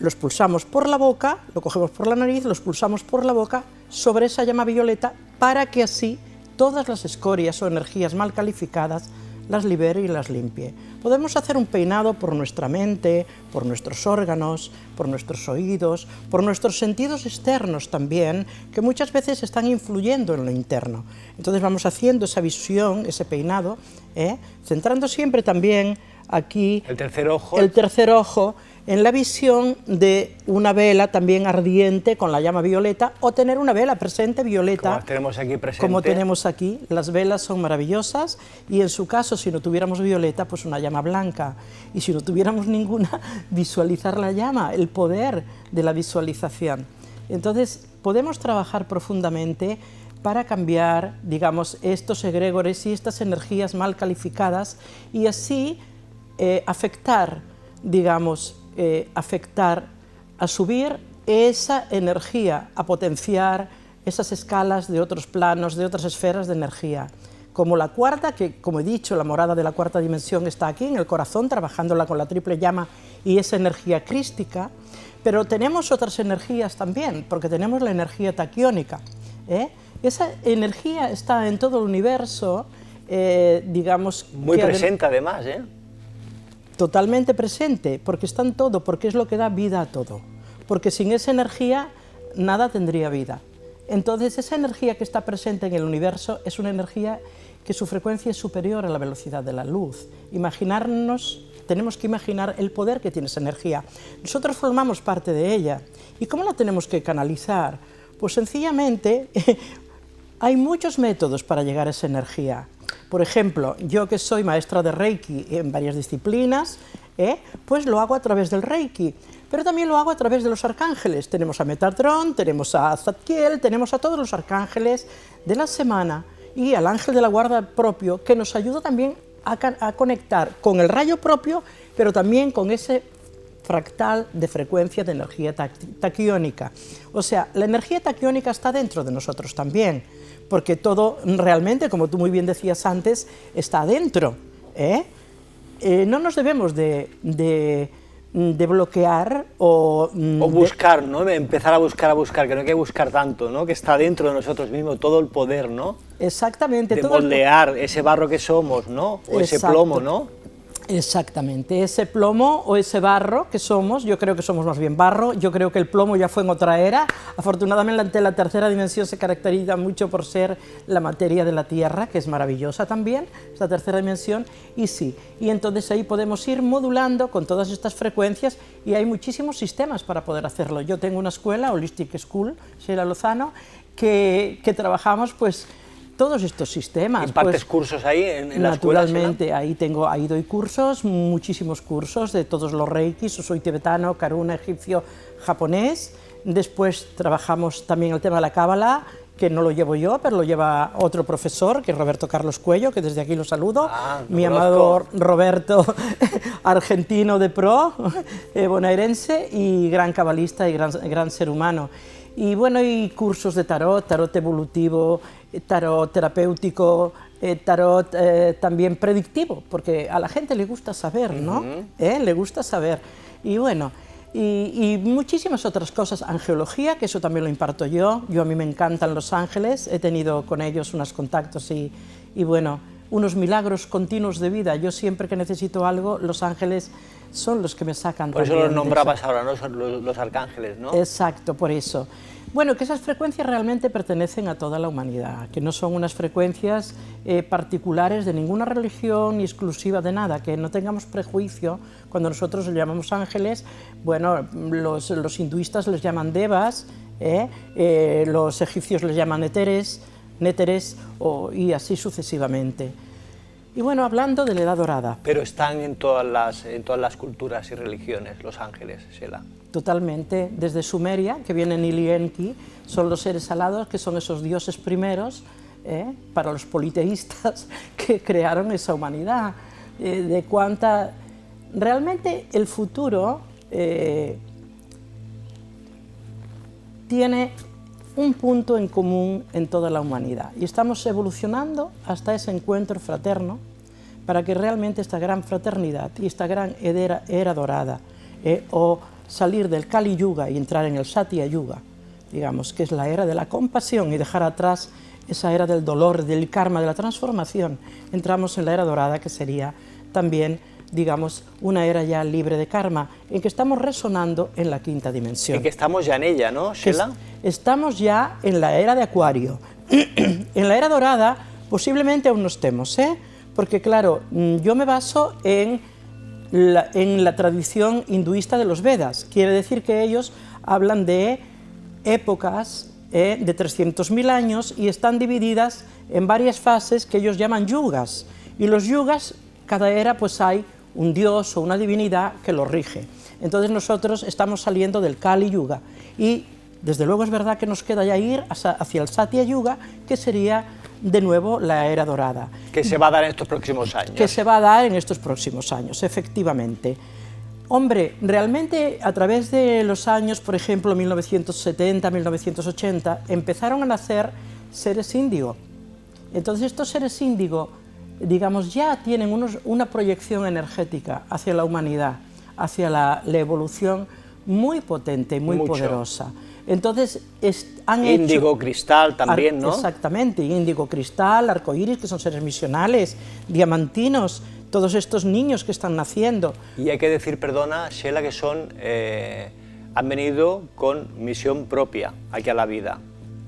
lo expulsamos por la boca, lo cogemos por la nariz, lo expulsamos por la boca sobre esa llama violeta, para que así todas las escorias o energías mal calificadas, las libere y las limpie. Podemos hacer un peinado por nuestra mente, por nuestros órganos, por nuestros oídos, por nuestros sentidos externos también, que muchas veces están influyendo en lo interno. Entonces vamos haciendo esa visión, ese peinado, centrando siempre también aquí el tercer ojo, en la visión de una vela también ardiente con la llama violeta, o tener una vela presente violeta, como tenemos aquí presente. Como tenemos aquí. Las velas son maravillosas, y en su caso, si no tuviéramos violeta, pues una llama blanca, y si no tuviéramos ninguna, visualizar la llama, el poder de la visualización. Entonces podemos trabajar profundamente para cambiar, digamos, estos egregores y estas energías mal calificadas, y así afectar, digamos, a subir esa energía, a potenciar esas escalas de otros planos, de otras esferas de energía. Como la cuarta, que como he dicho, la morada de la cuarta dimensión está aquí en el corazón, trabajándola con la triple llama y esa energía crística, pero tenemos otras energías también, porque tenemos la energía taquiónica. Esa energía está en todo el universo, digamos... Muy presente además, Totalmente presente, porque está en todo, porque es lo que da vida a todo. Porque sin esa energía nada tendría vida. Entonces esa energía que está presente en el universo es una energía que su frecuencia es superior a la velocidad de la luz. Tenemos que imaginar el poder que tiene esa energía. Nosotros formamos parte de ella. ¿Y cómo la tenemos que canalizar? Pues sencillamente hay muchos métodos para llegar a esa energía. Por ejemplo, yo que soy maestra de Reiki en varias disciplinas, pues lo hago a través del Reiki, pero también lo hago a través de los arcángeles. Tenemos a Metatron, tenemos a Zadkiel, tenemos a todos los arcángeles de la semana y al ángel de la guarda propio, que nos ayuda también a conectar con el rayo propio, pero también con ese fractal de frecuencia de energía taquiónica. O sea, la energía taquiónica está dentro de nosotros también, porque todo realmente, como tú muy bien decías antes, está adentro. No nos debemos de bloquear o buscar, ¿no? Empezar a buscar, que no hay que buscar tanto, ¿no? Que está dentro de nosotros mismos todo el poder, ¿no? Exactamente. De moldear ese barro que somos, ¿no? O ese plomo, ¿no? Exactamente, ese plomo o ese barro que somos, yo creo que somos más bien barro, yo creo que el plomo ya fue en otra era. Afortunadamente la tercera dimensión se caracteriza mucho por ser la materia de la Tierra, que es maravillosa también, esta tercera dimensión, y sí, y entonces ahí podemos ir modulando con todas estas frecuencias, y hay muchísimos sistemas para poder hacerlo. Yo tengo una escuela, Holistic School, Sheila Lozano, que trabajamos pues todos estos sistemas. ¿Impartes cursos ahí en la escuela? Naturalmente, ahí doy cursos, muchísimos cursos de todos los reikis, soy tibetano, karuna, egipcio, japonés. Después trabajamos también el tema de la cábala, que no lo llevo yo, pero lo lleva otro profesor, que es Roberto Carlos Cuello, que desde aquí lo saludo, mi amado Roberto, argentino de pro, bonaerense y gran cabalista y gran ser humano. Y bueno, hay cursos de tarot evolutivo, tarot terapéutico, tarot también predictivo, porque a la gente le gusta saber, ¿no? Le gusta saber. Y bueno, y muchísimas otras cosas, angeología, que eso también lo imparto yo. A mí me encantan los ángeles, he tenido con ellos unos contactos y bueno, unos milagros continuos de vida. Yo siempre que necesito algo, los ángeles son los que me sacan. Por eso los nombrabas ahora, ¿no? Son los arcángeles, ¿no? Exacto, por eso. Bueno, que esas frecuencias realmente pertenecen a toda la humanidad, que no son unas frecuencias particulares de ninguna religión ni exclusiva de nada, que no tengamos prejuicio cuando nosotros les llamamos ángeles. Bueno, los hinduistas les llaman devas, los egipcios les llaman néteres, y así sucesivamente. Y bueno, hablando de la Edad Dorada. Pero están en todas las culturas y religiones, los ángeles, Sheila. Totalmente, desde Sumeria, que viene Nili Enki, son los seres alados, que son esos dioses primeros, para los politeístas, que crearon esa humanidad. Realmente el futuro tiene un punto en común en toda la humanidad, y estamos evolucionando hasta ese encuentro fraterno para que realmente esta gran fraternidad y esta gran era dorada, o salir del Kali Yuga y entrar en el Satya Yuga, digamos, que es la era de la compasión, y dejar atrás esa era del dolor, del karma, de la transformación, entramos en la era dorada, que sería también, digamos, una era ya libre de karma, en que estamos resonando en la quinta dimensión. Y que estamos ya en ella, ¿no, Sheila? Estamos ya en la era de Acuario. En la era dorada posiblemente aún no estemos, porque claro, yo me baso en la tradición hinduista de los Vedas. Quiere decir que ellos hablan de épocas de 300.000 años y están divididas en varias fases que ellos llaman yugas. Y los yugas, cada era pues hay un dios o una divinidad que lo rige. Entonces nosotros estamos saliendo del Kali Yuga y desde luego es verdad que nos queda ya ir hacia el Satya Yuga, que sería de nuevo la era dorada. Que se va a dar en estos próximos años. Que se va a dar en estos próximos años, efectivamente. Hombre, realmente a través de los años, por ejemplo, 1970, 1980, empezaron a nacer seres índigo. Entonces estos seres índigo, digamos, ya tienen una proyección energética hacia la humanidad, hacia la evolución muy potente, muy poderosa. Entonces han hecho... Índigo, cristal también, ¿no? Exactamente, índigo, cristal, arcoíris, que son seres misionales, diamantinos, todos estos niños que están naciendo. Y hay que decir, perdona, Sheila, que han venido con misión propia aquí a la vida.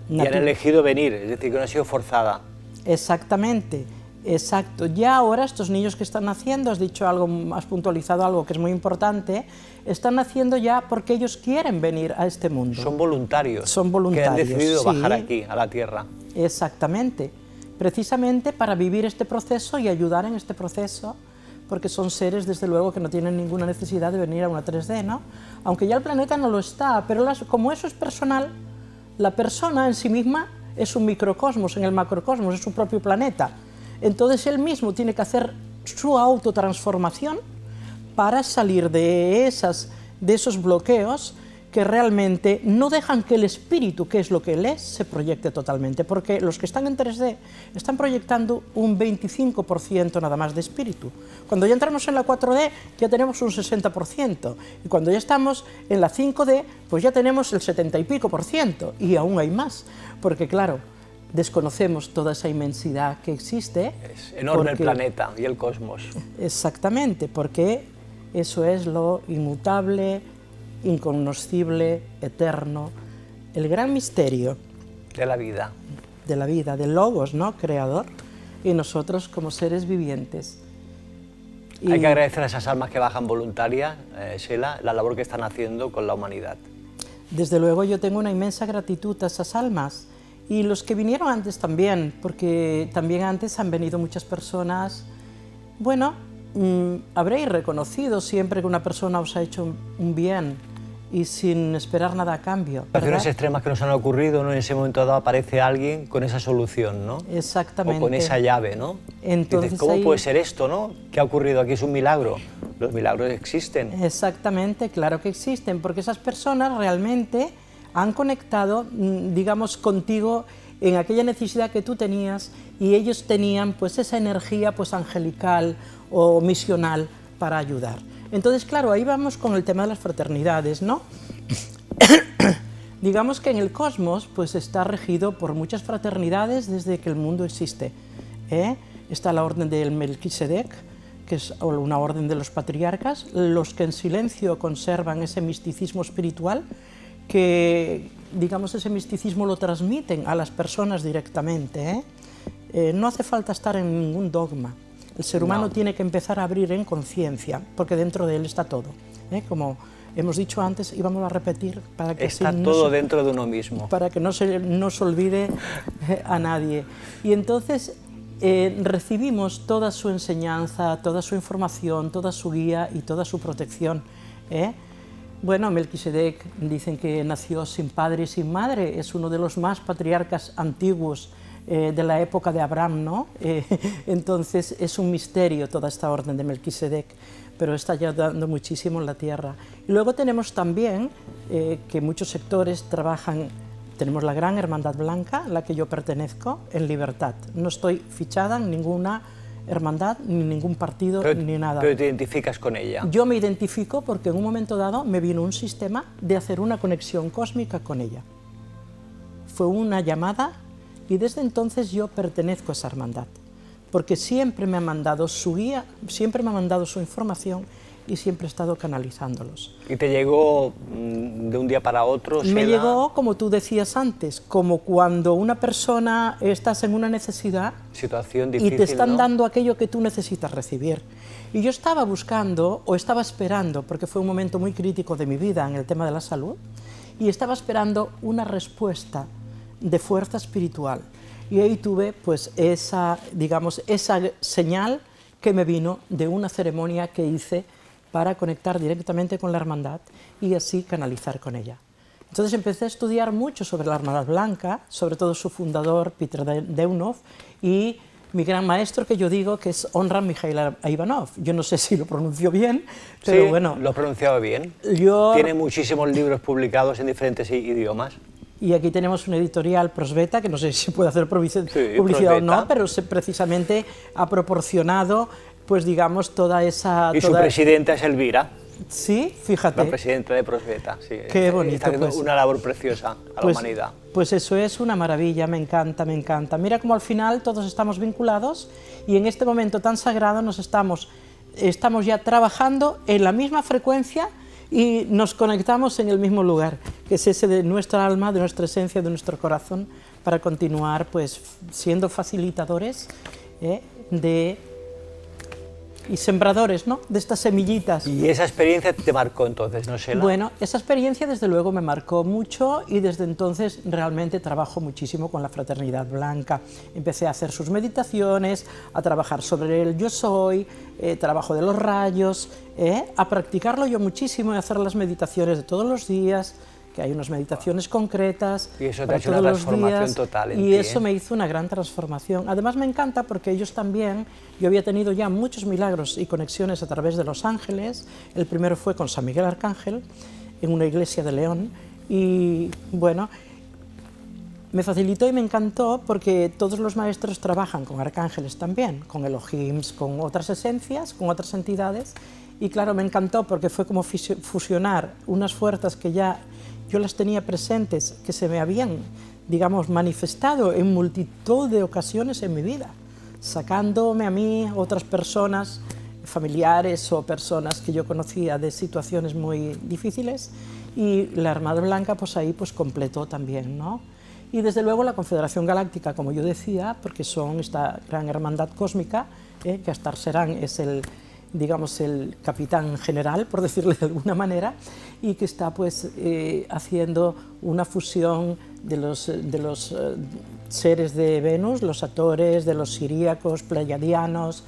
Y han elegido venir, es decir, que no ha sido forzada. Exactamente, exacto. Ya ahora estos niños que están naciendo, has dicho algo, has puntualizado algo que es muy importante, están naciendo ya porque ellos quieren venir a este mundo. Son voluntarios. Son voluntarios, que han decidido sí, bajar aquí, a la Tierra. Exactamente, precisamente para vivir este proceso y ayudar en este proceso, porque son seres, desde luego, que no tienen ninguna necesidad de venir a una 3D, ¿no? Aunque ya el planeta no lo está, pero como eso es personal, la persona en sí misma es un microcosmos, en el macrocosmos, es su propio planeta. Entonces él mismo tiene que hacer su autotransformación para salir de esos bloqueos que realmente no dejan que el espíritu, que es lo que él es, se proyecte totalmente, porque los que están en 3D están proyectando un 25% nada más de espíritu. Cuando ya entramos en la 4D ya tenemos un 60%, y cuando ya estamos en la 5D pues ya tenemos el 70 y pico por ciento, y aún hay más, porque claro, desconocemos toda esa inmensidad que existe. Es enorme el planeta y el cosmos. Exactamente, porque eso es lo inmutable, incognoscible, eterno, el gran misterio de la vida. De la vida, del Logos, ¿no? Creador, y nosotros como seres vivientes. Y hay que agradecer a esas almas que bajan voluntarias, Sheila, la labor que están haciendo con la humanidad. Desde luego yo tengo una inmensa gratitud a esas almas, y los que vinieron antes también, porque también antes han venido muchas personas. Bueno, habréis reconocido siempre que una persona os ha hecho un bien y sin esperar nada a cambio, ¿verdad? Situaciones extremas que nos han ocurrido, ¿no? En ese momento dado aparece alguien con esa solución, ¿no? Exactamente. O con esa llave, ¿no? Entonces, dices, ¿cómo puede ser esto, no? ¿Qué ha ocurrido aquí? Es un milagro. Los milagros existen. Exactamente, claro que existen, porque esas personas realmente han conectado, digamos, contigo en aquella necesidad que tú tenías, y ellos tenían pues esa energía pues angelical o misional para ayudar. Entonces, claro, ahí vamos con el tema de las fraternidades, ¿no? Digamos que en el cosmos pues está regido por muchas fraternidades desde que el mundo existe, ¿eh? Está la orden del Melquisedec, que es una orden de los patriarcas, los que en silencio conservan ese misticismo espiritual, que, digamos, ese misticismo lo transmiten a las personas directamente, ¿eh? No hace falta estar en ningún dogma. El ser humano tiene que empezar a abrir en conciencia, porque dentro de él está todo, ¿eh? Como hemos dicho antes y vamos a repetir para que está todo dentro de uno mismo. Para que no se olvide a nadie. Y entonces recibimos toda su enseñanza, toda su información, toda su guía y toda su protección, ¿eh? Bueno, Melquisedec dicen que nació sin padre y sin madre, es uno de los más patriarcas antiguos de la época de Abraham, ¿no? Entonces es un misterio toda esta orden de Melquisedec, pero está ayudando muchísimo en la tierra. Y luego tenemos también que muchos sectores trabajan, tenemos la Gran Hermandad Blanca, a la que yo pertenezco, en libertad. No estoy fichada en ninguna hermandad, ni ningún partido, ni nada. Pero te identificas con ella. Yo me identifico porque en un momento dado me vino un sistema de hacer una conexión cósmica con ella. Fue una llamada Y desde entonces yo pertenezco a esa hermandad, porque siempre me ha mandado su guía, siempre me ha mandado su información y siempre he estado canalizándolos. ¿Y te llegó de un día para otro? Me llegó, como tú decías antes, como cuando una persona estás en una necesidad situación difícil, y te están ¿no? dando aquello que tú necesitas recibir. Y yo estaba buscando, o estaba esperando, porque fue un momento muy crítico de mi vida en el tema de la salud, y estaba esperando una respuesta de fuerza espiritual. Y ahí tuve pues esa, digamos, esa señal que me vino de una ceremonia que hice para conectar directamente con la hermandad y así canalizar con ella. Entonces empecé a estudiar mucho sobre la Hermandad Blanca, sobre todo su fundador, Peter Deunov, y mi gran maestro, que yo digo que es Onram Mikhail Ivanov. Yo no sé si lo pronuncio bien, pero sí, bueno. Lo he pronunciado bien. Tiene muchísimos libros publicados en diferentes idiomas. Y aquí tenemos una editorial, Prosveta, que no sé si puede hacer publicidad o no, pero precisamente ha proporcionado, pues digamos, toda esa... Y su presidenta es Elvira. Sí, fíjate. La presidenta de Prosveta, sí. Qué bonito. Está haciendo una labor preciosa a la humanidad. Pues eso es una maravilla, me encanta, me encanta. Mira cómo al final todos estamos vinculados y en este momento tan sagrado estamos ya trabajando en la misma frecuencia y nos conectamos en el mismo lugar, que es ese de nuestra alma, de nuestra esencia, de nuestro corazón, para continuar pues siendo facilitadores y sembradores, ¿no?, de estas semillitas. ¿Y esa experiencia te marcó entonces, no, Sheila? Bueno, esa experiencia desde luego me marcó mucho y desde entonces realmente trabajo muchísimo con la Fraternidad Blanca. Empecé a hacer sus meditaciones, a trabajar sobre el yo soy, trabajo de los rayos, a practicarlo yo muchísimo y a hacer las meditaciones de todos los días, que hay unas meditaciones concretas. Y eso te ha hecho una transformación total en ti, y eso me hizo una gran transformación. Además me encanta porque ellos también, yo había tenido ya muchos milagros y conexiones a través de los ángeles. El primero fue con San Miguel Arcángel, en una iglesia de León, y bueno, me facilitó y me encantó porque todos los maestros trabajan con arcángeles también, con Elohims, con otras esencias, con otras entidades, y claro, me encantó porque fue como fusionar unas fuerzas que ya yo las tenía presentes, que se me habían, digamos, manifestado en multitud de ocasiones en mi vida, sacándome a mí otras personas, familiares o personas que yo conocía de situaciones muy difíciles, y la Hermandad Blanca pues ahí pues completó también, ¿no? Y desde luego la Confederación Galáctica, como yo decía, porque son esta gran hermandad cósmica, que hasta Serán es el, digamos, el capitán general, por decirle de alguna manera, y que está pues haciendo una fusión de los seres de Venus, los Atores, de los siríacos, pleiadianos,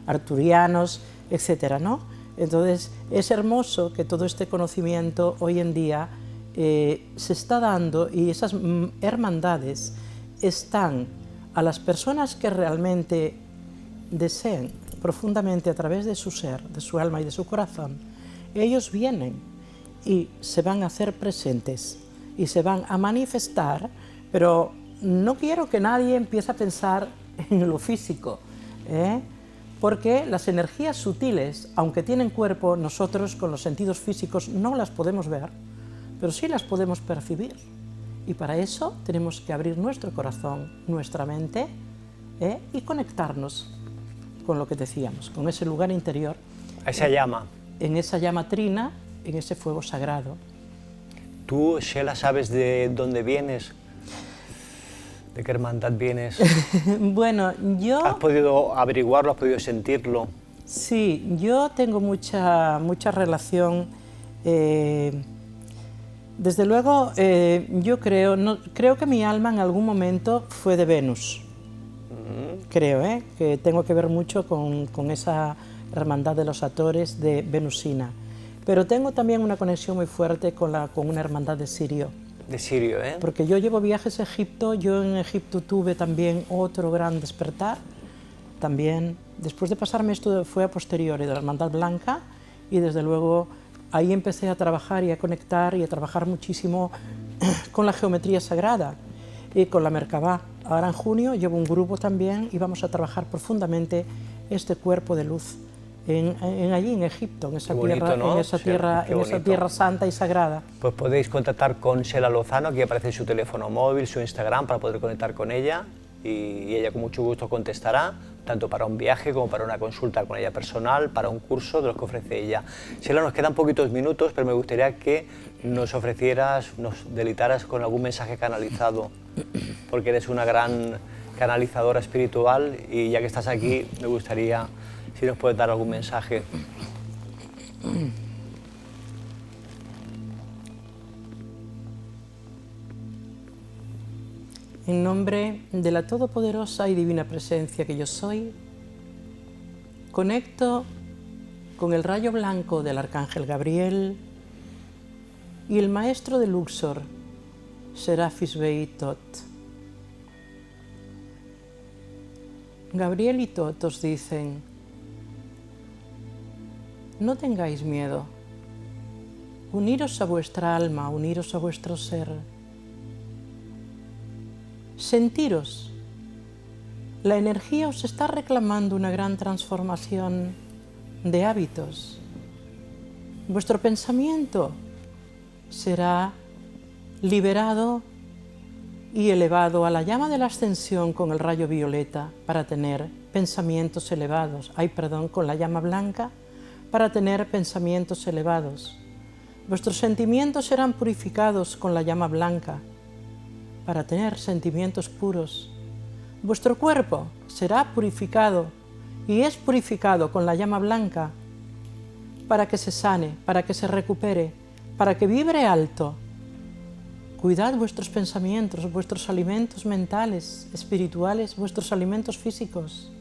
arturianos, etcétera, ¿no? Entonces es hermoso que todo este conocimiento hoy en día se está dando, y esas hermandades están a las personas que realmente deseen profundamente a través de su ser, de su alma y de su corazón. Ellos vienen y se van a hacer presentes y se van a manifestar, pero no quiero que nadie empiece a pensar en lo físico, porque las energías sutiles, aunque tienen cuerpo, nosotros con los sentidos físicos no las podemos ver, pero sí las podemos percibir. Y para eso tenemos que abrir nuestro corazón, nuestra mente, y conectarnos con lo que decíamos, con ese lugar interior. Esa llama. En esa llama trina, en ese fuego sagrado. ¿Tú, Sheila, sabes de dónde vienes? ¿De qué hermandad vienes? Bueno, yo... ¿Has podido averiguarlo, has podido sentirlo? Sí, yo tengo mucha relación. Desde luego, yo creo que mi alma en algún momento fue de Venus. Creo que tengo que ver mucho con esa hermandad de los Atores de Venusina. Pero tengo también una conexión muy fuerte con una hermandad de Sirio. De Sirio, ¿eh? Porque yo llevo viajes a Egipto, yo en Egipto tuve también otro gran despertar. También, después de pasarme esto, fue a posteriori de la Hermandad Blanca, y desde luego ahí empecé a trabajar y a conectar y a trabajar muchísimo con la geometría sagrada y con la Merkabah. Ahora en junio llevo un grupo también y vamos a trabajar profundamente este cuerpo de luz allí en Egipto, en esa Qué bonito, tierra, ¿no? en esa Sí, tierra, qué en esa bonito. tierra santa y sagrada. Pues podéis contactar con Sheila Lozano, aquí aparece su teléfono móvil, su Instagram, para poder conectar con ella y ella con mucho gusto contestará, tanto para un viaje como para una consulta con ella personal, para un curso de los que ofrece ella. Sheila, nos quedan poquitos minutos, pero me gustaría que nos ofrecieras, nos deleitaras con algún mensaje canalizado, porque eres una gran canalizadora espiritual y ya que estás aquí, me gustaría si nos puedes dar algún mensaje. En nombre de la todopoderosa y divina presencia que yo soy, conecto con el rayo blanco del Arcángel Gabriel y el maestro de Luxor, Serafis Bey Tot. Gabriel y Tot os dicen: no tengáis miedo, uniros a vuestra alma, uniros a vuestro ser. Sentiros, la energía os está reclamando una gran transformación de hábitos. Vuestro pensamiento será liberado y elevado a la llama de la ascensión con el rayo violeta para tener pensamientos elevados. Con la llama blanca para tener pensamientos elevados. Vuestros sentimientos serán purificados con la llama blanca para tener sentimientos puros. Vuestro cuerpo será purificado y es purificado con la llama blanca para que se sane, para que se recupere, para que vibre alto. Cuidad vuestros pensamientos, vuestros alimentos mentales, espirituales, vuestros alimentos físicos.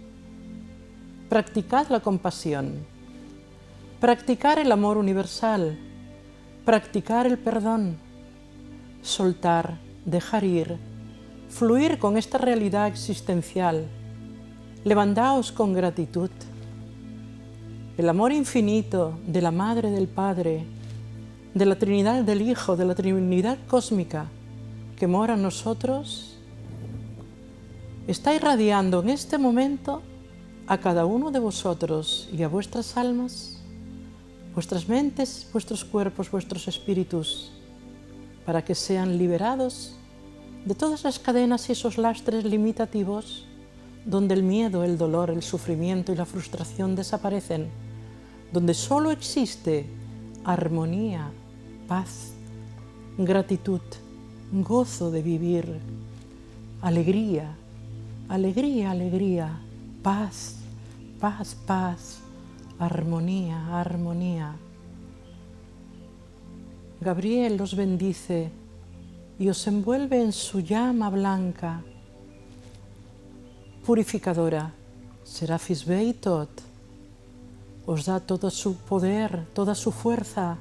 Practicad la compasión, practicar el amor universal, practicar el perdón, soltar, dejar ir, fluir con esta realidad existencial. Levantaos con gratitud. El amor infinito de la Madre, del Padre, de la Trinidad del Hijo, de la Trinidad cósmica que mora en nosotros, está irradiando en este momento a cada uno de vosotros y a vuestras almas, vuestras mentes, vuestros cuerpos, vuestros espíritus, para que sean liberados de todas las cadenas y esos lastres limitativos donde el miedo, el dolor, el sufrimiento y la frustración desaparecen, donde solo existe armonía, paz, gratitud, gozo de vivir, alegría, alegría, alegría, paz, paz, paz, armonía, armonía. Gabriel los bendice y os envuelve en su llama blanca, purificadora. Serafis Bey Tot os da todo su poder, toda su fuerza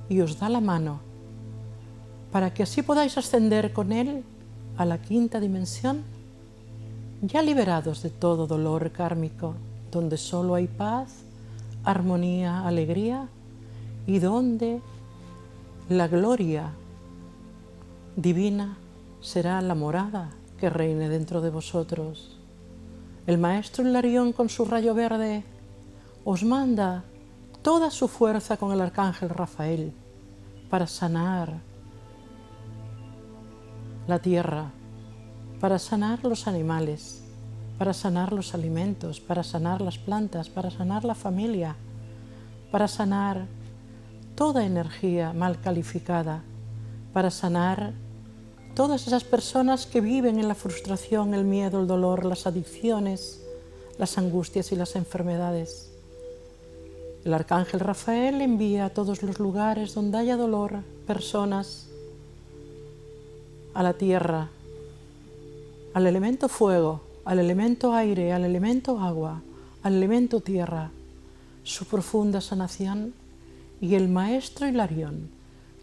y os da la mano para que así podáis ascender con él a la quinta dimensión, ya liberados de todo dolor kármico, donde solo hay paz, armonía, alegría y donde la gloria divina será la morada que reine dentro de vosotros. El maestro Hilarión con su rayo verde os manda toda su fuerza con el arcángel Rafael para sanar la tierra, para sanar los animales, para sanar los alimentos, para sanar las plantas, para sanar la familia, para sanar toda energía mal calificada, para sanar todas esas personas que viven en la frustración, el miedo, el dolor, las adicciones, las angustias y las enfermedades. El arcángel Rafael envía a todos los lugares donde haya dolor, personas, a la tierra, al elemento fuego, al elemento aire, al elemento agua, al elemento tierra, su profunda sanación, y el maestro Hilarión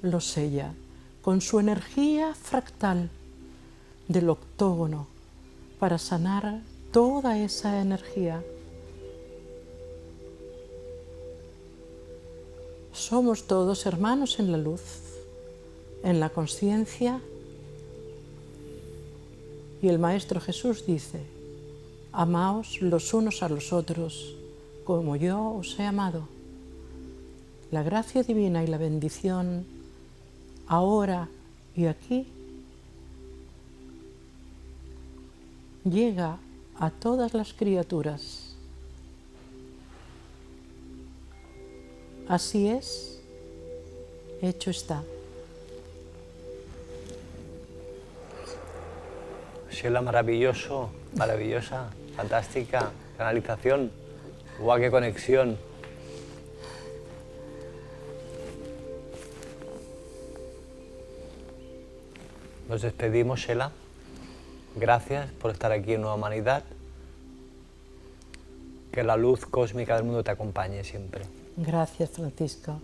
lo sella con su energía fractal del octógono para sanar toda esa energía. Somos todos hermanos en la luz, en la conciencia, y el Maestro Jesús dice: amaos los unos a los otros como yo os he amado. La gracia divina y la bendición, ahora y aquí, llega a todas las criaturas. Así es, hecho está. Sheila, maravilloso, maravillosa, fantástica canalización. ¡Guau, qué conexión! Nos despedimos, Sheila. Gracias por estar aquí en Nueva Humanidad. Que la luz cósmica del mundo te acompañe siempre. Gracias, Francisco.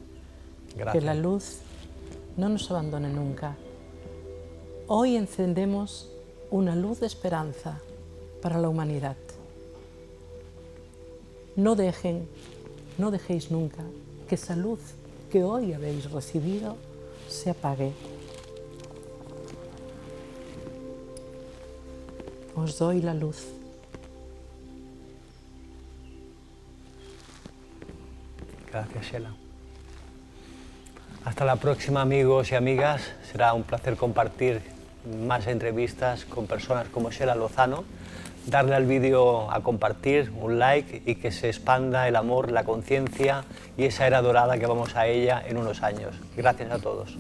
Gracias. Que la luz no nos abandone nunca. Hoy encendemos una luz de esperanza para la humanidad. No dejéis nunca que esa luz que hoy habéis recibido se apague. Os doy la luz. Gracias, Sheila. Hasta la próxima, amigos y amigas. Será un placer compartir más entrevistas con personas como Sheila Lozano. Darle al vídeo a compartir, un like y que se expanda el amor, la conciencia y esa era dorada que vamos a ella en unos años. Gracias a todos.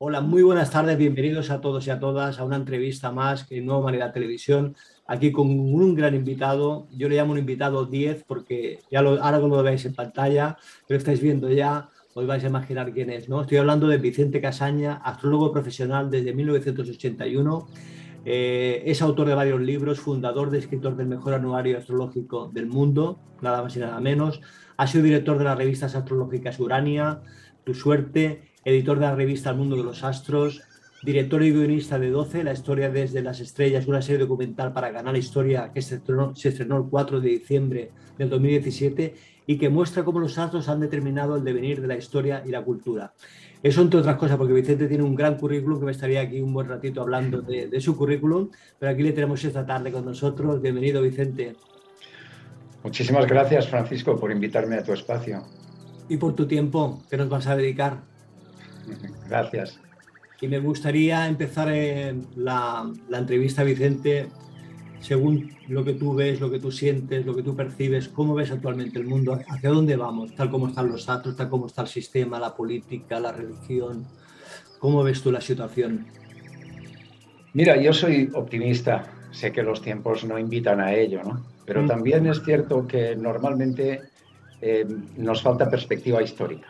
Hola, muy buenas tardes, bienvenidos a todos y a todas a una entrevista más en Nueva Humanidad Televisión, aquí con un gran invitado. Yo le llamo un invitado 10 porque ahora lo veis en pantalla, lo estáis viendo ya, os vais a imaginar quién es, ¿no? Estoy hablando de Vicente Casaña, astrólogo profesional desde 1981, es autor de varios libros, fundador y escritor del mejor anuario astrológico del mundo, nada más y nada menos, ha sido director de las revistas astrológicas Urania, Tu Suerte, editor de la revista El Mundo de los Astros, director y guionista de 12, La Historia desde las Estrellas, una serie documental para Canal Historia que se estrenó el 4 de diciembre del 2017 y que muestra cómo los astros han determinado el devenir de la historia y la cultura. Eso entre otras cosas, porque Vicente tiene un gran currículum, que me estaría aquí un buen ratito hablando de su currículum, pero aquí le tenemos esta tarde con nosotros. Bienvenido, Vicente. Muchísimas gracias, Francisco, por invitarme a tu espacio. Y por tu tiempo que nos vas a dedicar. Gracias. Y me gustaría empezar la entrevista, Vicente, según lo que tú ves, lo que tú sientes, lo que tú percibes, ¿cómo ves actualmente el mundo? ¿Hacia dónde vamos? Tal como están los astros, tal como está el sistema, la política, la religión. ¿Cómo ves tú la situación? Mira, yo soy optimista. Sé que los tiempos no invitan a ello, ¿no? Pero también es cierto que normalmente nos falta perspectiva histórica.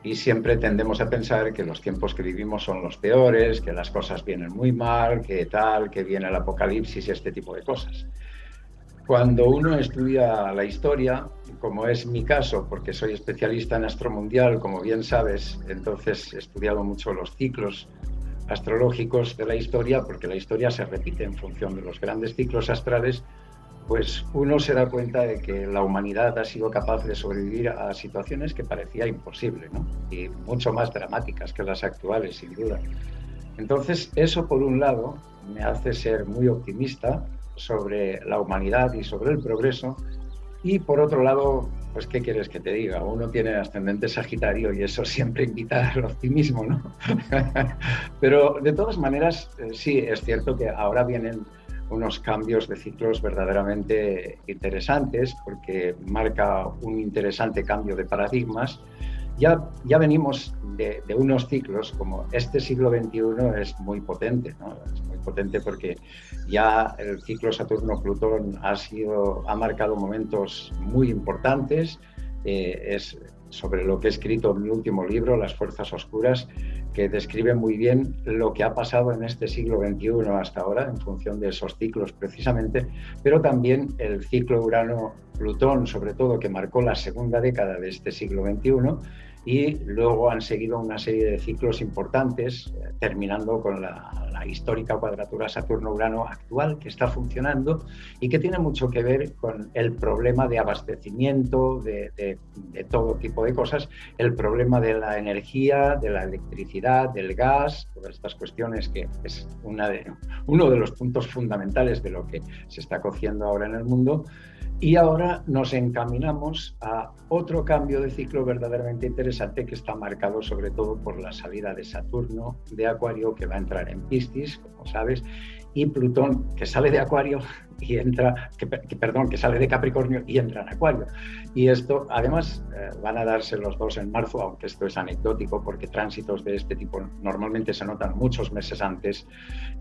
Y siempre tendemos a pensar que los tiempos que vivimos son los peores, que las cosas vienen muy mal, que tal, que viene el apocalipsis y este tipo de cosas. Cuando uno estudia la historia, como es mi caso, porque soy especialista en astromundial, como bien sabes, entonces he estudiado mucho los ciclos astrológicos de la historia, porque la historia se repite en función de los grandes ciclos astrales, pues uno se da cuenta de que la humanidad ha sido capaz de sobrevivir a situaciones que parecía imposible, ¿no? Y mucho más dramáticas que las actuales, sin duda. Entonces, eso por un lado me hace ser muy optimista sobre la humanidad y sobre el progreso, y por otro lado, pues ¿qué quieres que te diga? Uno tiene ascendente Sagitario y eso siempre invita al optimismo, ¿no? Pero de todas maneras, sí, es cierto que ahora vienen unos cambios de ciclos verdaderamente interesantes porque marca un interesante cambio de paradigmas. Ya venimos de unos ciclos como este siglo XXI es muy potente, ¿no? Es muy potente porque ya el ciclo Saturno-Plutón ha marcado momentos muy importantes, es sobre lo que he escrito en mi último libro, Las Fuerzas Oscuras, que describe muy bien lo que ha pasado en este siglo XXI hasta ahora, en función de esos ciclos precisamente, pero también el ciclo Urano-Plutón, sobre todo, que marcó la segunda década de este siglo XXI, y luego han seguido una serie de ciclos importantes, terminando con la histórica cuadratura Saturno-Urano actual, que está funcionando y que tiene mucho que ver con el problema de abastecimiento de todo tipo de cosas, el problema de la energía, de la electricidad, del gas, todas estas cuestiones que es uno de los puntos fundamentales de lo que se está cociendo ahora en el mundo. Y ahora nos encaminamos a otro cambio de ciclo verdaderamente interesante, que está marcado sobre todo por la salida de Saturno de Acuario, que va a entrar en Piscis, como sabes, y Plutón, que sale de Acuario y entra, que sale de Capricornio y entra en Acuario. Y esto, además, van a darse los dos en marzo, aunque esto es anecdótico, porque tránsitos de este tipo normalmente se notan muchos meses antes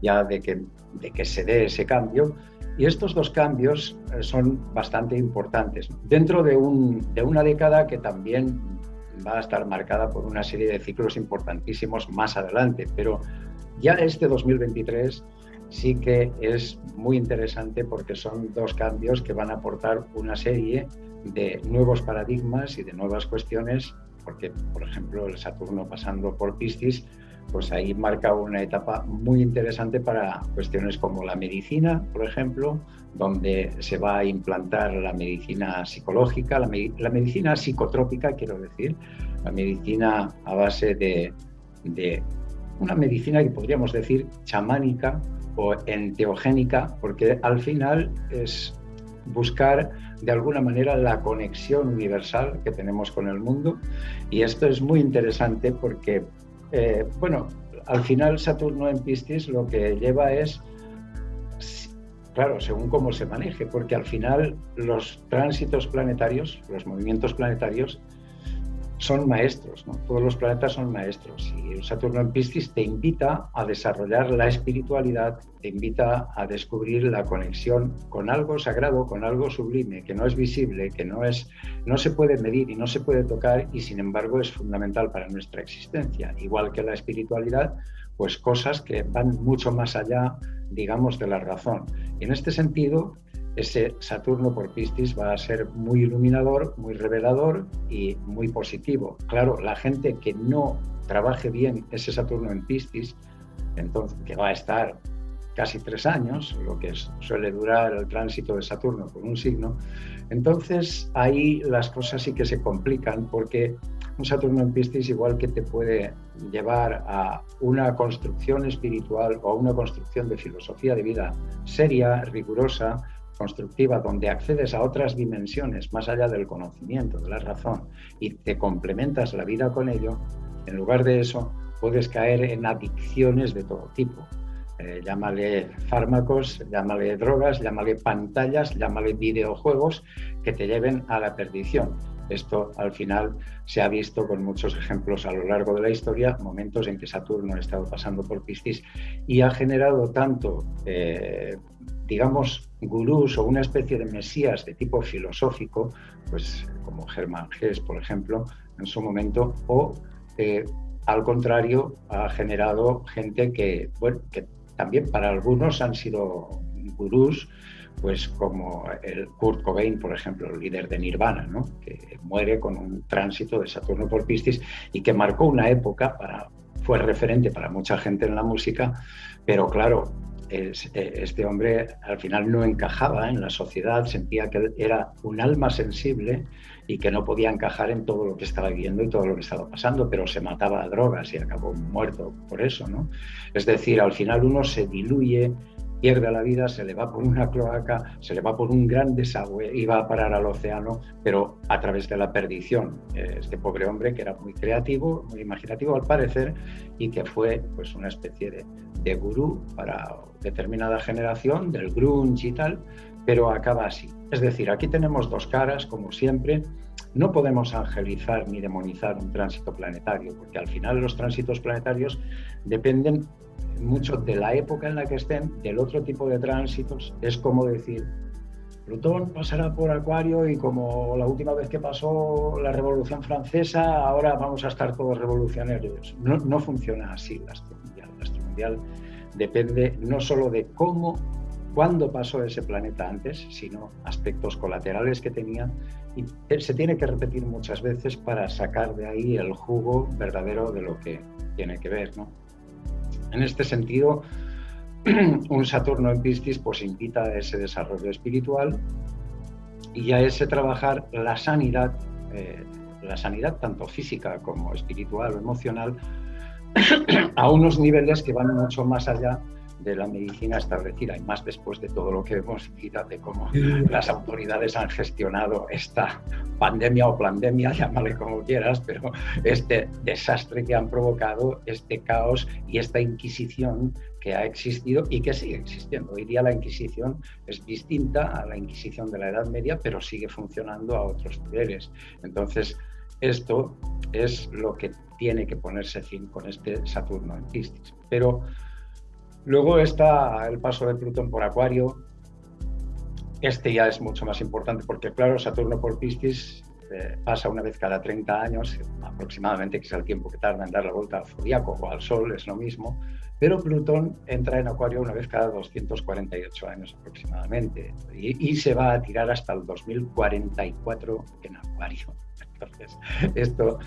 ya de que se dé ese cambio. Y estos dos cambios son bastante importantes, dentro de una década que también va a estar marcada por una serie de ciclos importantísimos más adelante. Pero ya este 2023 sí que es muy interesante, porque son dos cambios que van a aportar una serie de nuevos paradigmas y de nuevas cuestiones, porque, por ejemplo, el Saturno pasando por Piscis, pues ahí marca una etapa muy interesante para cuestiones como la medicina, por ejemplo, donde se va a implantar la medicina psicológica, la medicina psicotrópica, quiero decir, la medicina a base de una medicina que podríamos decir chamánica o enteogénica, porque al final es buscar de alguna manera la conexión universal que tenemos con el mundo. Y esto es muy interesante porque al final Saturno en Piscis lo que lleva es, claro, según cómo se maneje, porque al final los tránsitos planetarios, los movimientos planetarios son maestros, ¿no? Todos los planetas son maestros, y el Saturno en Piscis te invita a desarrollar la espiritualidad, te invita a descubrir la conexión con algo sagrado, con algo sublime, que no es visible, que no se puede medir y no se puede tocar, y sin embargo es fundamental para nuestra existencia. Igual que la espiritualidad, pues cosas que van mucho más allá, digamos, de la razón. Y en este sentido, ese Saturno por Piscis va a ser muy iluminador, muy revelador y muy positivo. Claro, la gente que no trabaje bien ese Saturno en Piscis, entonces, que va a estar casi 3 años, lo que suele durar el tránsito de Saturno por un signo, entonces ahí las cosas sí que se complican, porque un Saturno en Piscis igual que te puede llevar a una construcción espiritual o a una construcción de filosofía de vida seria, rigurosa, constructiva, donde accedes a otras dimensiones más allá del conocimiento, de la razón, y te complementas la vida con ello. En lugar de eso, puedes caer en adicciones de todo tipo. Llámale fármacos, llámale drogas, llámale pantallas, llámale videojuegos que te lleven a la perdición. Esto al final se ha visto con muchos ejemplos a lo largo de la historia, momentos en que Saturno ha estado pasando por Piscis y ha generado tanto, digamos, gurús o una especie de mesías de tipo filosófico, pues como Germán Hesse, por ejemplo, en su momento, o al contrario, ha generado gente que también para algunos han sido gurús, pues como el Kurt Cobain, por ejemplo, el líder de Nirvana, ¿no? Que muere con un tránsito de Saturno por Piscis y que marcó una época, fue referente para mucha gente en la música, pero claro, este hombre al final no encajaba en la sociedad, sentía que era un alma sensible y que no podía encajar en todo lo que estaba viviendo y todo lo que estaba pasando, pero se mataba a drogas y acabó muerto por eso, ¿no? Es decir, al final uno se diluye, pierde la vida, se le va por una cloaca, se le va por un gran desagüe y va a parar al océano, pero a través de la perdición. Este pobre hombre, que era muy creativo, muy imaginativo al parecer, y que fue pues una especie de gurú para determinada generación, del grunge y tal, pero acaba así. Es decir, aquí tenemos dos caras, como siempre. No podemos angelizar ni demonizar un tránsito planetario, porque al final los tránsitos planetarios dependen mucho de la época en la que estén, del otro tipo de tránsitos. Es como decir Plutón pasará por Acuario y como la última vez que pasó la Revolución Francesa, ahora vamos a estar todos revolucionarios. No funciona así la Astro Mundial. La Astro Mundial depende no solo de cuándo pasó ese planeta antes, sino aspectos colaterales que tenía, y se tiene que repetir muchas veces para sacar de ahí el jugo verdadero de lo que tiene que ver, ¿no? En este sentido, un Saturno en Piscis pues invita a ese desarrollo espiritual y a ese trabajar la sanidad tanto física como espiritual o emocional a unos niveles que van mucho más allá de la medicina establecida, y más después de todo lo que hemos visto de cómo las autoridades han gestionado esta pandemia o plandemia, llámale como quieras, pero este desastre que han provocado, este caos y esta Inquisición que ha existido y que sigue existiendo. Hoy día la Inquisición es distinta a la Inquisición de la Edad Media, pero sigue funcionando a otros niveles. Entonces, esto es lo que tiene que ponerse fin con este Saturno en Piscis. Pero luego está el paso de Plutón por Acuario. Este ya es mucho más importante porque, claro, Saturno por Piscis pasa una vez cada 30 años, aproximadamente, que es el tiempo que tarda en dar la vuelta al zodiaco o al Sol, es lo mismo, pero Plutón entra en Acuario una vez cada 248 años aproximadamente y se va a tirar hasta el 2044 en Acuario. Entonces, esto...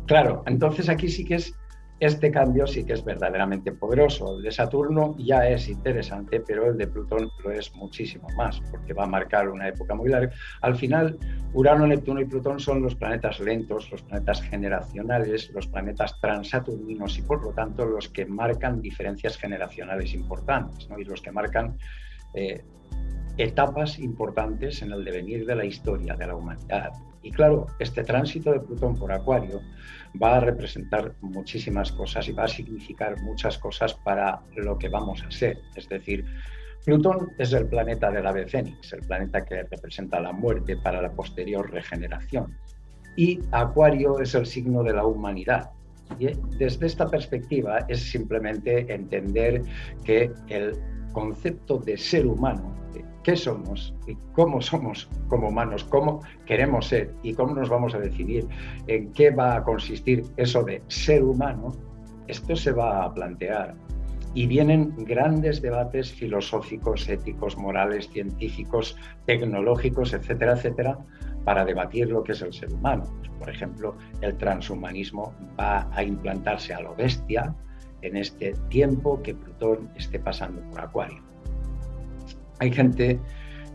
Claro, entonces aquí sí que es... Este cambio sí que es verdaderamente poderoso. El de Saturno ya es interesante, pero el de Plutón lo es muchísimo más, porque va a marcar una época muy larga. Al final, Urano, Neptuno y Plutón son los planetas lentos, los planetas generacionales, los planetas transaturninos y, por lo tanto, los que marcan diferencias generacionales importantes, ¿no? Y los que marcan etapas importantes en el devenir de la historia de la humanidad. Y claro, este tránsito de Plutón por Acuario va a representar muchísimas cosas y va a significar muchas cosas para lo que vamos a ser. Es decir, Plutón es el planeta del ave fénix, el planeta que representa la muerte para la posterior regeneración. Y Acuario es el signo de la humanidad. Y desde esta perspectiva es simplemente entender que el concepto de ser humano, qué somos y cómo somos como humanos, cómo queremos ser y cómo nos vamos a definir, en qué va a consistir eso de ser humano, esto se va a plantear. Y vienen grandes debates filosóficos, éticos, morales, científicos, tecnológicos, etcétera, etcétera, para debatir lo que es el ser humano. Por ejemplo, el transhumanismo va a implantarse a lo bestia en este tiempo que Plutón esté pasando por Acuario. Hay gente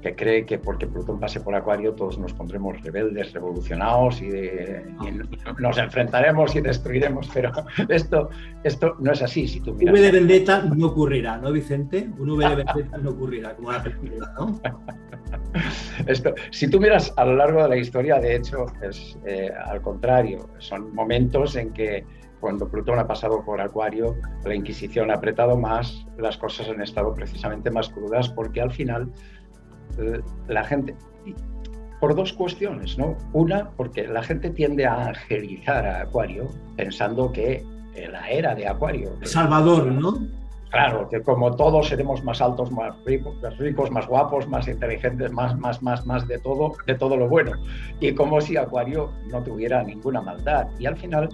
que cree que porque Plutón pase por Acuario todos nos pondremos rebeldes, revolucionados y nos enfrentaremos y destruiremos, pero esto no es así. Si tú miras... V de vendetta no ocurrirá, ¿no, Vicente? Un V de vendetta no ocurrirá, como la película, ¿no? Si tú miras a lo largo de la historia, de hecho, es al contrario. Son momentos en que cuando Plutón ha pasado por Acuario, la Inquisición ha apretado más, las cosas han estado precisamente más crudas, porque al final la gente, por dos cuestiones, ¿no? Una, porque la gente tiende a angelizar a Acuario, pensando que la era de Acuario... Salvador, ¿no? Claro, que como todos seremos más altos, más ricos, más guapos, más inteligentes, más de todo lo bueno. Y como si Acuario no tuviera ninguna maldad. Y al final,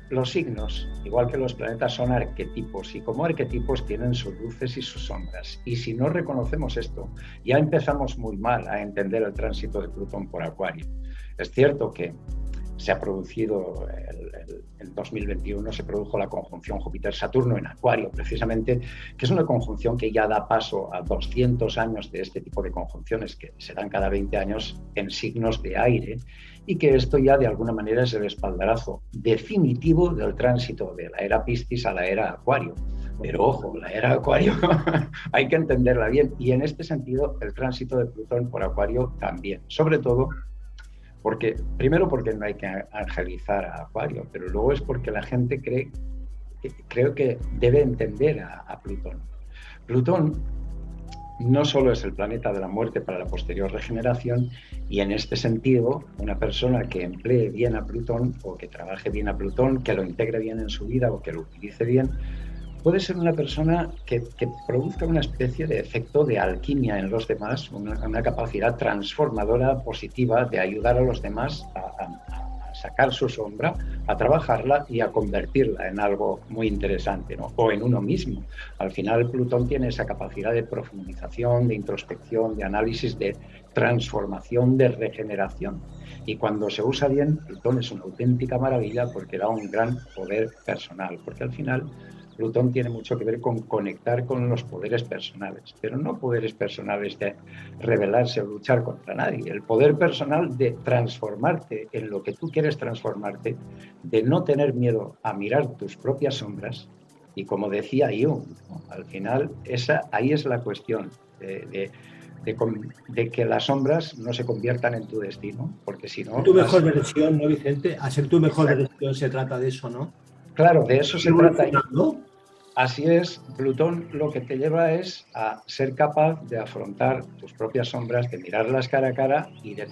los signos, igual que los planetas, son arquetipos y como arquetipos tienen sus luces y sus sombras. Y si no reconocemos esto, ya empezamos muy mal a entender el tránsito de Plutón por Acuario. Es cierto que se ha producido, en 2021 se produjo la conjunción Júpiter-Saturno en Acuario, precisamente, que es una conjunción que ya da paso a 200 años de este tipo de conjunciones que se dan cada 20 años en signos de aire, y que esto ya de alguna manera es el espaldarazo definitivo del tránsito de la era Piscis a la era Acuario. Pero ojo, la era Acuario hay que entenderla bien, y en este sentido el tránsito de Plutón por Acuario también, sobre todo primero porque no hay que angelizar a Acuario, pero luego es porque la gente creo que debe entender a Plutón. Plutón no solo es el planeta de la muerte para la posterior regeneración, y en este sentido, una persona que emplee bien a Plutón o que trabaje bien a Plutón, que lo integre bien en su vida o que lo utilice bien, puede ser una persona que produzca una especie de efecto de alquimia en los demás, una capacidad transformadora positiva de ayudar a los demás a sacar su sombra, a trabajarla y a convertirla en algo muy interesante, ¿no? O en uno mismo. Al final Plutón tiene esa capacidad de profundización, de introspección, de análisis, de transformación, de regeneración. Y cuando se usa bien, Plutón es una auténtica maravilla porque da un gran poder personal, porque al final Plutón tiene mucho que ver con conectar con los poderes personales, pero no poderes personales de rebelarse o luchar contra nadie. El poder personal de transformarte en lo que tú quieres transformarte, de no tener miedo a mirar tus propias sombras. Y como decía Jung, ¿no? Al final ahí es la cuestión de que las sombras no se conviertan en tu destino, porque si no... Tu mejor versión, ¿no, Vicente? A ser tu mejor versión se trata de eso, ¿no? Claro, de eso se trata. Así es, Plutón lo que te lleva es a ser capaz de afrontar tus propias sombras, de mirarlas cara a cara y de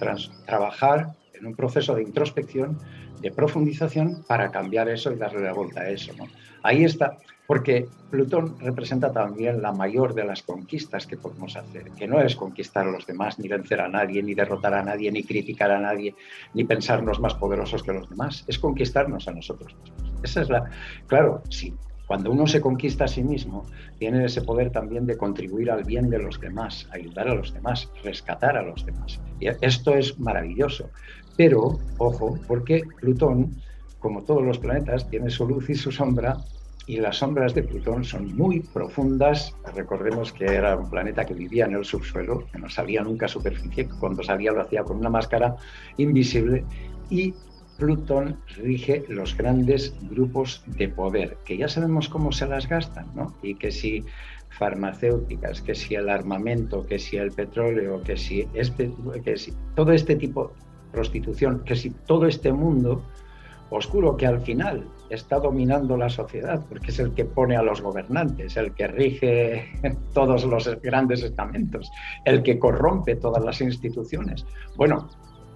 trabajar en un proceso de introspección, de profundización para cambiar eso y darle la vuelta a eso, ¿no? Ahí está, porque Plutón representa también la mayor de las conquistas que podemos hacer, que no es conquistar a los demás, ni vencer a nadie, ni derrotar a nadie, ni criticar a nadie, ni pensarnos más poderosos que los demás, es conquistarnos a nosotros mismos. Esa es la... Claro, sí. Cuando uno se conquista a sí mismo, tiene ese poder también de contribuir al bien de los demás, ayudar a los demás, rescatar a los demás. Y esto es maravilloso. Pero, ojo, porque Plutón, como todos los planetas, tiene su luz y su sombra, y las sombras de Plutón son muy profundas. Recordemos que era un planeta que vivía en el subsuelo, que no salía nunca a superficie, cuando salía lo hacía con una máscara invisible, y Plutón rige los grandes grupos de poder, que ya sabemos cómo se las gastan, ¿no? Y que si farmacéuticas, que si el armamento, que si el petróleo, que si todo este tipo de prostitución, que si todo este mundo oscuro que al final está dominando la sociedad, porque es el que pone a los gobernantes, el que rige todos los grandes estamentos, el que corrompe todas las instituciones. Bueno,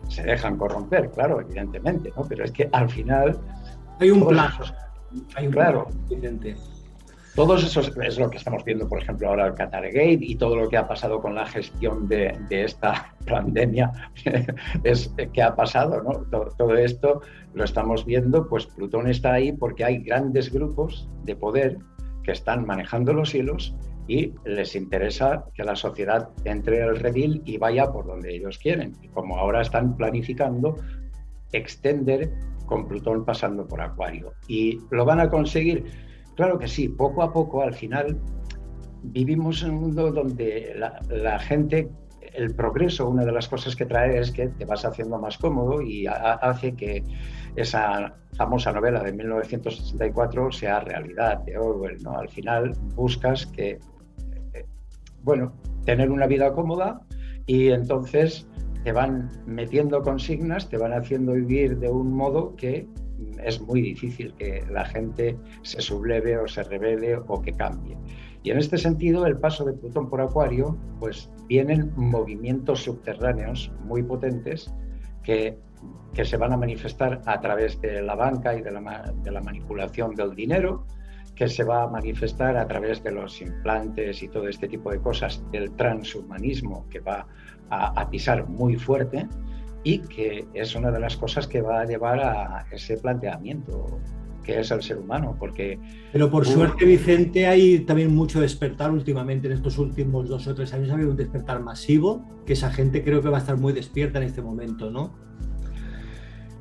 se dejan corromper, claro, evidentemente, ¿no? Pero es que al final... Hay un plan. Claro. Todos esos, es lo que estamos viendo, por ejemplo, ahora el Qatargate y todo lo que ha pasado con la gestión de esta pandemia es que ha pasado, ¿no? Todo esto lo estamos viendo, pues Plutón está ahí porque hay grandes grupos de poder que están manejando los hilos y les interesa que la sociedad entre al redil y vaya por donde ellos quieren. Y como ahora están planificando extender con Plutón pasando por Acuario. ¿Y lo van a conseguir? Claro que sí, poco a poco. Al final vivimos en un mundo donde la gente, el progreso, una de las cosas que trae es que te vas haciendo más cómodo y hace que esa famosa novela de 1964 sea realidad, de Orwell, ¿no? Al final buscas que, tener una vida cómoda y entonces te van metiendo consignas, te van haciendo vivir de un modo que es muy difícil que la gente se subleve o se rebele o que cambie. Y en este sentido, el paso de Plutón por Acuario, pues vienen movimientos subterráneos muy potentes que se van a manifestar a través de la banca y de la manipulación del dinero, que se va a manifestar a través de los implantes y todo este tipo de cosas, del transhumanismo que va a pisar muy fuerte y que es una de las cosas que va a llevar a ese planteamiento que es el ser humano, porque... Pero por suerte, Vicente, hay también mucho despertar últimamente, en estos últimos 2 o 3 años ha habido un despertar masivo, que esa gente creo que va a estar muy despierta en este momento, ¿no?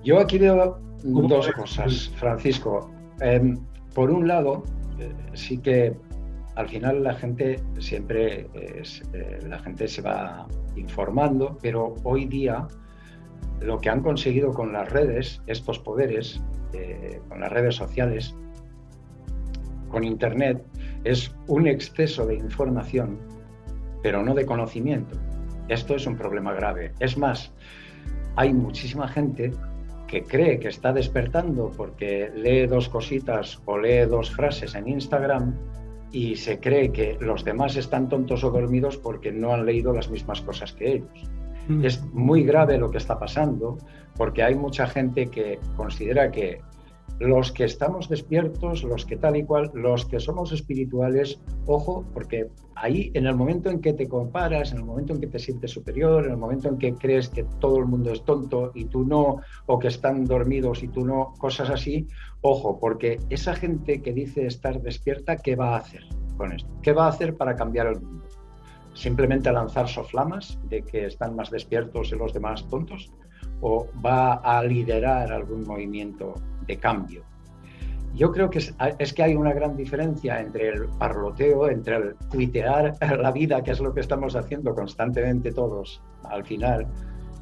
Yo aquí veo 2 cosas, Francisco. Por un lado, sí que al final la gente siempre la gente se va informando, pero hoy día lo que han conseguido con las redes, estos poderes, con las redes sociales, con Internet, es un exceso de información, pero no de conocimiento. Esto es un problema grave. Es más, hay muchísima gente que cree que está despertando porque lee 2 cositas o lee 2 frases en Instagram y se cree que los demás están tontos o dormidos porque no han leído las mismas cosas que ellos. Es muy grave lo que está pasando porque hay mucha gente que considera que los que estamos despiertos, los que tal y cual, los que somos espirituales, ojo, porque ahí en el momento en que te comparas, en el momento en que te sientes superior, en el momento en que crees que todo el mundo es tonto y tú no, o que están dormidos y tú no, cosas así, ojo, porque esa gente que dice estar despierta, ¿qué va a hacer con esto? ¿Qué va a hacer para cambiar el mundo? ¿Simplemente lanzar soflamas de que están más despiertos y los demás tontos? ¿O va a liderar algún movimiento de cambio? Yo creo que es que hay una gran diferencia entre el parloteo, entre el tuitear la vida, que es lo que estamos haciendo constantemente todos al final,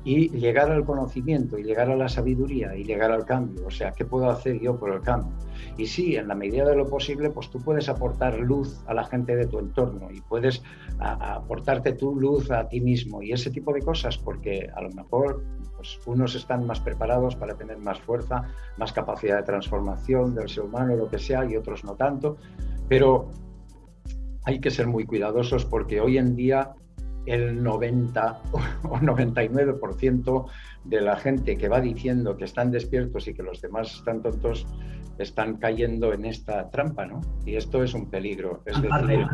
y llegar al conocimiento, y llegar a la sabiduría, y llegar al cambio. O sea, ¿qué puedo hacer yo por el cambio? Y sí, en la medida de lo posible, pues tú puedes aportar luz a la gente de tu entorno y puedes aportarte tu luz a ti mismo y ese tipo de cosas, porque a lo mejor pues, unos están más preparados para tener más fuerza, más capacidad de transformación del ser humano, lo que sea, y otros no tanto. Pero hay que ser muy cuidadosos porque hoy en día el 90 o 99% de la gente que va diciendo que están despiertos y que los demás están tontos están cayendo en esta trampa, ¿no? Y esto es un peligro. Es decir,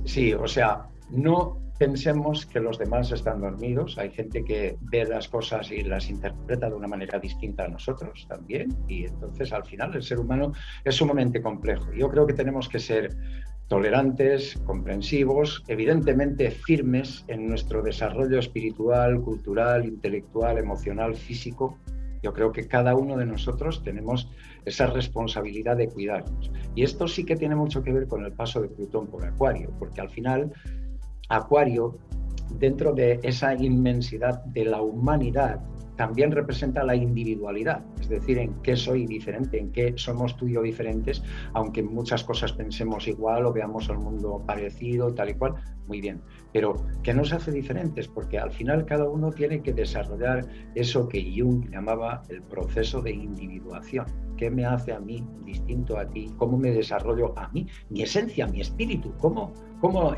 sí, o sea, no pensemos que los demás están dormidos. Hay gente que ve las cosas y las interpreta de una manera distinta a nosotros también. Y entonces, al final, el ser humano es sumamente complejo. Yo creo que tenemos que ser tolerantes, comprensivos, evidentemente firmes en nuestro desarrollo espiritual, cultural, intelectual, emocional, físico. Yo creo que cada uno de nosotros tenemos esa responsabilidad de cuidarnos. Y esto sí que tiene mucho que ver con el paso de Plutón por Acuario, porque al final Acuario, dentro de esa inmensidad de la humanidad, también representa la individualidad, es decir, en qué soy diferente, en qué somos tú y yo diferentes, aunque en muchas cosas pensemos igual o veamos el mundo parecido, tal y cual, muy bien. Pero ¿qué nos hace diferentes? Porque al final cada uno tiene que desarrollar eso que Jung llamaba el proceso de individuación. ¿Qué me hace a mí distinto a ti? ¿Cómo me desarrollo a mí? Mi esencia, mi espíritu, ¿cómo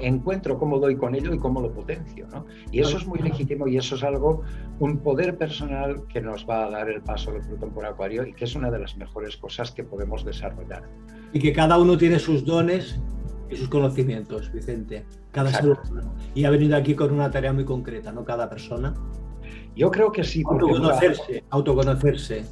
encuentro, cómo doy con ello y cómo lo potencio, ¿no? Y eso es muy legítimo y eso es algo, un poder personal que nos va a dar el paso de Plutón por Acuario y que es una de las mejores cosas que podemos desarrollar. Y que cada uno tiene sus dones y sus conocimientos, Vicente. Cada ser humano. Y ha venido aquí con una tarea muy concreta, ¿no? Cada persona. Yo creo que sí. Autoconocerse.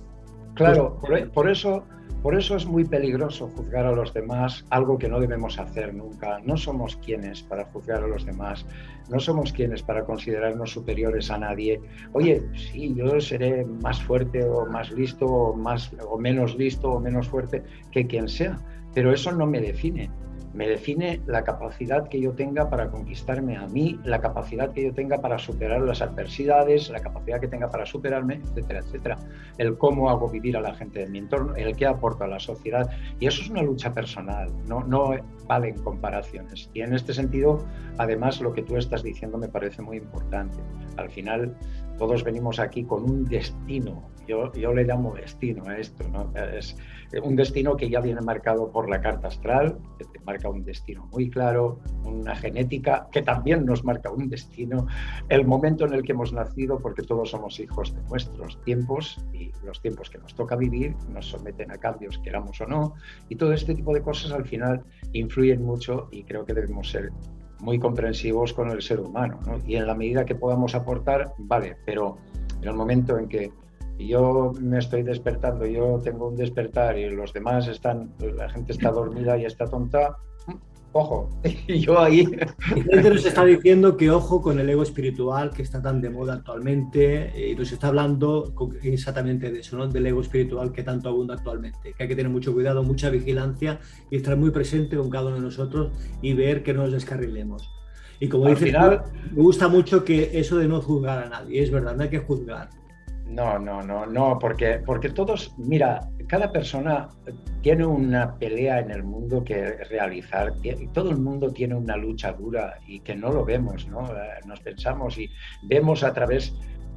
Claro, por eso es muy peligroso juzgar a los demás, algo que no debemos hacer nunca. No somos quienes para juzgar a los demás, no somos quienes para considerarnos superiores a nadie. Oye, sí, yo seré más fuerte o más listo o menos listo o menos fuerte que quien sea, pero eso no me define. Me define la capacidad que yo tenga para conquistarme a mí, la capacidad que yo tenga para superar las adversidades, la capacidad que tenga para superarme, etcétera, etcétera. El cómo hago vivir a la gente de mi entorno, el qué aporto a la sociedad. Y eso es una lucha personal, no valen comparaciones. Y en este sentido, además, lo que tú estás diciendo me parece muy importante. Al final, todos venimos aquí con un destino. Yo le llamo destino a esto, ¿no? Es un destino que ya viene marcado por la carta astral, que te marca un destino muy claro, una genética que también nos marca un destino, el momento en el que hemos nacido, porque todos somos hijos de nuestros tiempos y los tiempos que nos toca vivir nos someten a cambios, queramos o no, y todo este tipo de cosas al final influyen mucho y creo que debemos ser muy comprensivos con el ser humano, ¿no? Y en la medida que podamos aportar, vale, pero en el momento en que yo me estoy despertando, yo tengo un despertar y los demás la gente está dormida y está tonta, ojo, y yo ahí... Vicente nos está diciendo que ojo con el ego espiritual que está tan de moda actualmente y nos está hablando exactamente de eso, ¿no? Del ego espiritual que tanto abunda actualmente, que hay que tener mucho cuidado, mucha vigilancia y estar muy presente con cada uno de nosotros y ver que no nos descarrilemos. Y como dices, final, me gusta mucho que eso de no juzgar a nadie, es verdad, no hay que juzgar. No, porque todos, mira, cada persona tiene una pelea en el mundo que realizar, y todo el mundo tiene una lucha dura y que no lo vemos, ¿no? Nos pensamos y vemos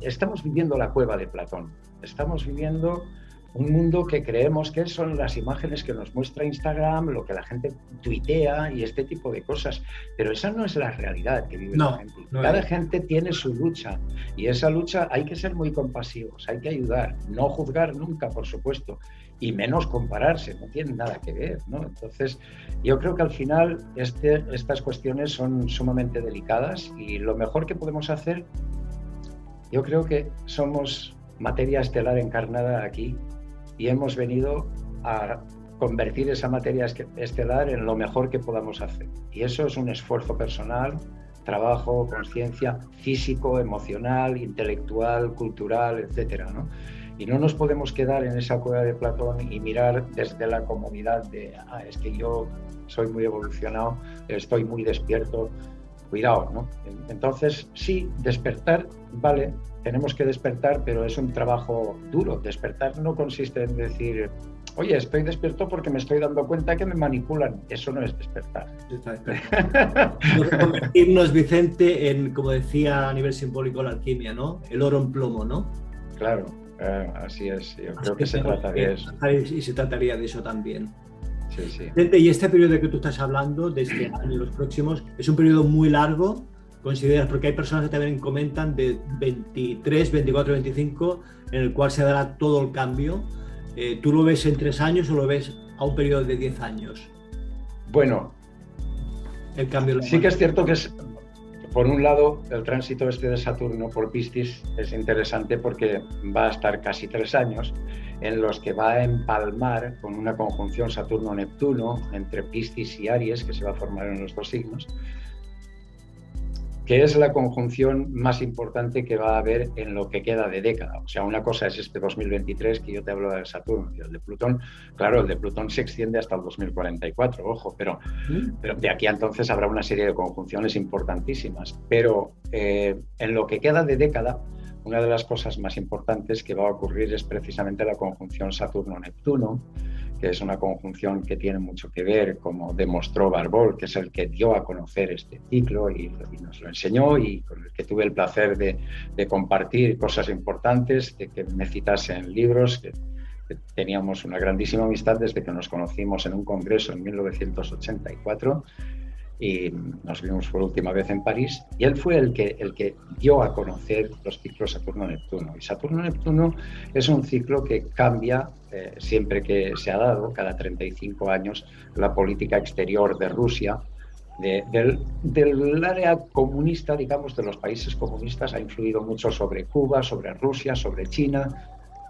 estamos viviendo la cueva de Platón, estamos viviendo un mundo que creemos que son las imágenes que nos muestra Instagram, lo que la gente tuitea y este tipo de cosas. Pero esa no es la realidad que vive la gente. Cada gente tiene su lucha y esa lucha hay que ser muy compasivos, hay que ayudar, no juzgar nunca, por supuesto, y menos compararse, no tienen nada que ver, ¿no? Entonces, yo creo que al final estas cuestiones son sumamente delicadas y lo mejor que podemos hacer, yo creo que somos materia estelar encarnada aquí y hemos venido a convertir esa materia estelar en lo mejor que podamos hacer. Y eso es un esfuerzo personal, trabajo, conciencia, físico, emocional, intelectual, cultural, etcétera, ¿no? Y no nos podemos quedar en esa cueva de Platón y mirar desde la comodidad de, es que yo soy muy evolucionado, estoy muy despierto. Cuidado, ¿no? Entonces, sí, despertar, vale, tenemos que despertar, pero es un trabajo duro. Despertar no consiste en decir, oye, estoy despierto porque me estoy dando cuenta que me manipulan. Eso no es despertar. Convertirnos, Vicente, en, como decía a nivel simbólico la alquimia, ¿no? El oro en plomo, ¿no? Claro, así es. Yo creo que se trata de eso. Y se trataría de eso también. Sí, sí. Y este periodo que tú estás hablando, de este año y los próximos, es un periodo muy largo, consideras, porque hay personas que también comentan de 23, 24, 25, en el cual se dará todo el cambio. ¿Tú lo ves en 3 años o lo ves a un periodo de 10 años? Bueno, el cambio sí que es cierto que es, por un lado, el tránsito de Saturno por Piscis es interesante porque va a estar casi 3 años en los que va a empalmar con una conjunción Saturno-Neptuno entre Piscis y Aries, que se va a formar en los 2 signos, que es la conjunción más importante que va a haber en lo que queda de década. O sea, una cosa es este 2023 que yo te hablo de Saturno, y el de Plutón, claro, el de Plutón se extiende hasta el 2044, ojo, pero de aquí a entonces habrá una serie de conjunciones importantísimas. Pero en lo que queda de década, una de las cosas más importantes que va a ocurrir es precisamente la conjunción Saturno-Neptuno, que es una conjunción que tiene mucho que ver, como demostró Barbol, que es el que dio a conocer este ciclo y nos lo enseñó, y con el que tuve el placer de compartir cosas importantes, de que me citase en libros, que teníamos una grandísima amistad desde que nos conocimos en un congreso en 1984 y nos vimos por última vez en París, y él fue el que dio a conocer los ciclos Saturno-Neptuno. Y Saturno-Neptuno es un ciclo que cambia siempre que se ha dado, cada 35 años, la política exterior de Rusia, del área comunista, digamos, de los países comunistas, ha influido mucho sobre Cuba, sobre Rusia, sobre China.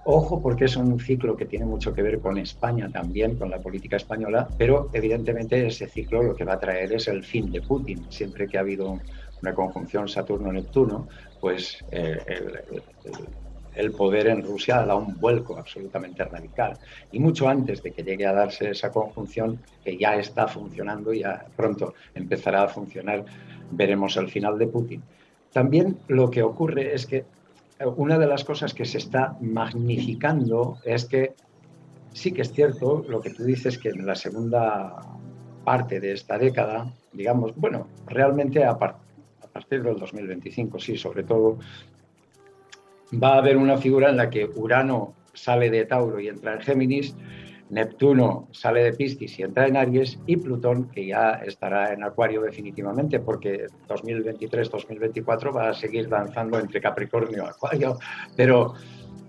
Ojo, porque es un ciclo que tiene mucho que ver con España también, con la política española, pero evidentemente ese ciclo lo que va a traer es el fin de Putin. Siempre que ha habido una conjunción Saturno-Neptuno, pues el poder en Rusia da un vuelco absolutamente radical. Y mucho antes de que llegue a darse esa conjunción, que ya está funcionando, ya pronto empezará a funcionar, veremos el final de Putin. También lo que ocurre es que una de las cosas que se está magnificando es que sí que es cierto lo que tú dices, que en la segunda parte de esta década, digamos, bueno, realmente a partir del 2025, sí, sobre todo, va a haber una figura en la que Urano sale de Tauro y entra en Géminis, Neptuno sale de Piscis y entra en Aries, y Plutón, que ya estará en Acuario definitivamente, porque 2023-2024 va a seguir danzando entre Capricornio y Acuario. Pero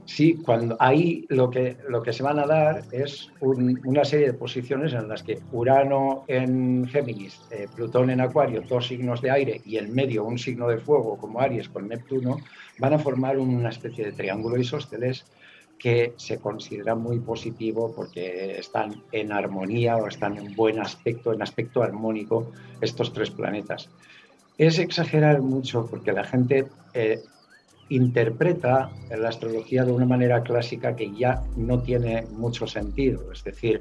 sí, cuando ahí lo que se van a dar es una serie de posiciones en las que Urano en Géminis, Plutón en Acuario, 2 signos de aire, y en medio un signo de fuego como Aries con Neptuno, van a formar una especie de triángulo isósceles que se considera muy positivo porque están en armonía o están en buen aspecto, en aspecto armónico, estos 3 planetas. Es exagerar mucho porque la gente interpreta la astrología de una manera clásica que ya no tiene mucho sentido. Es decir,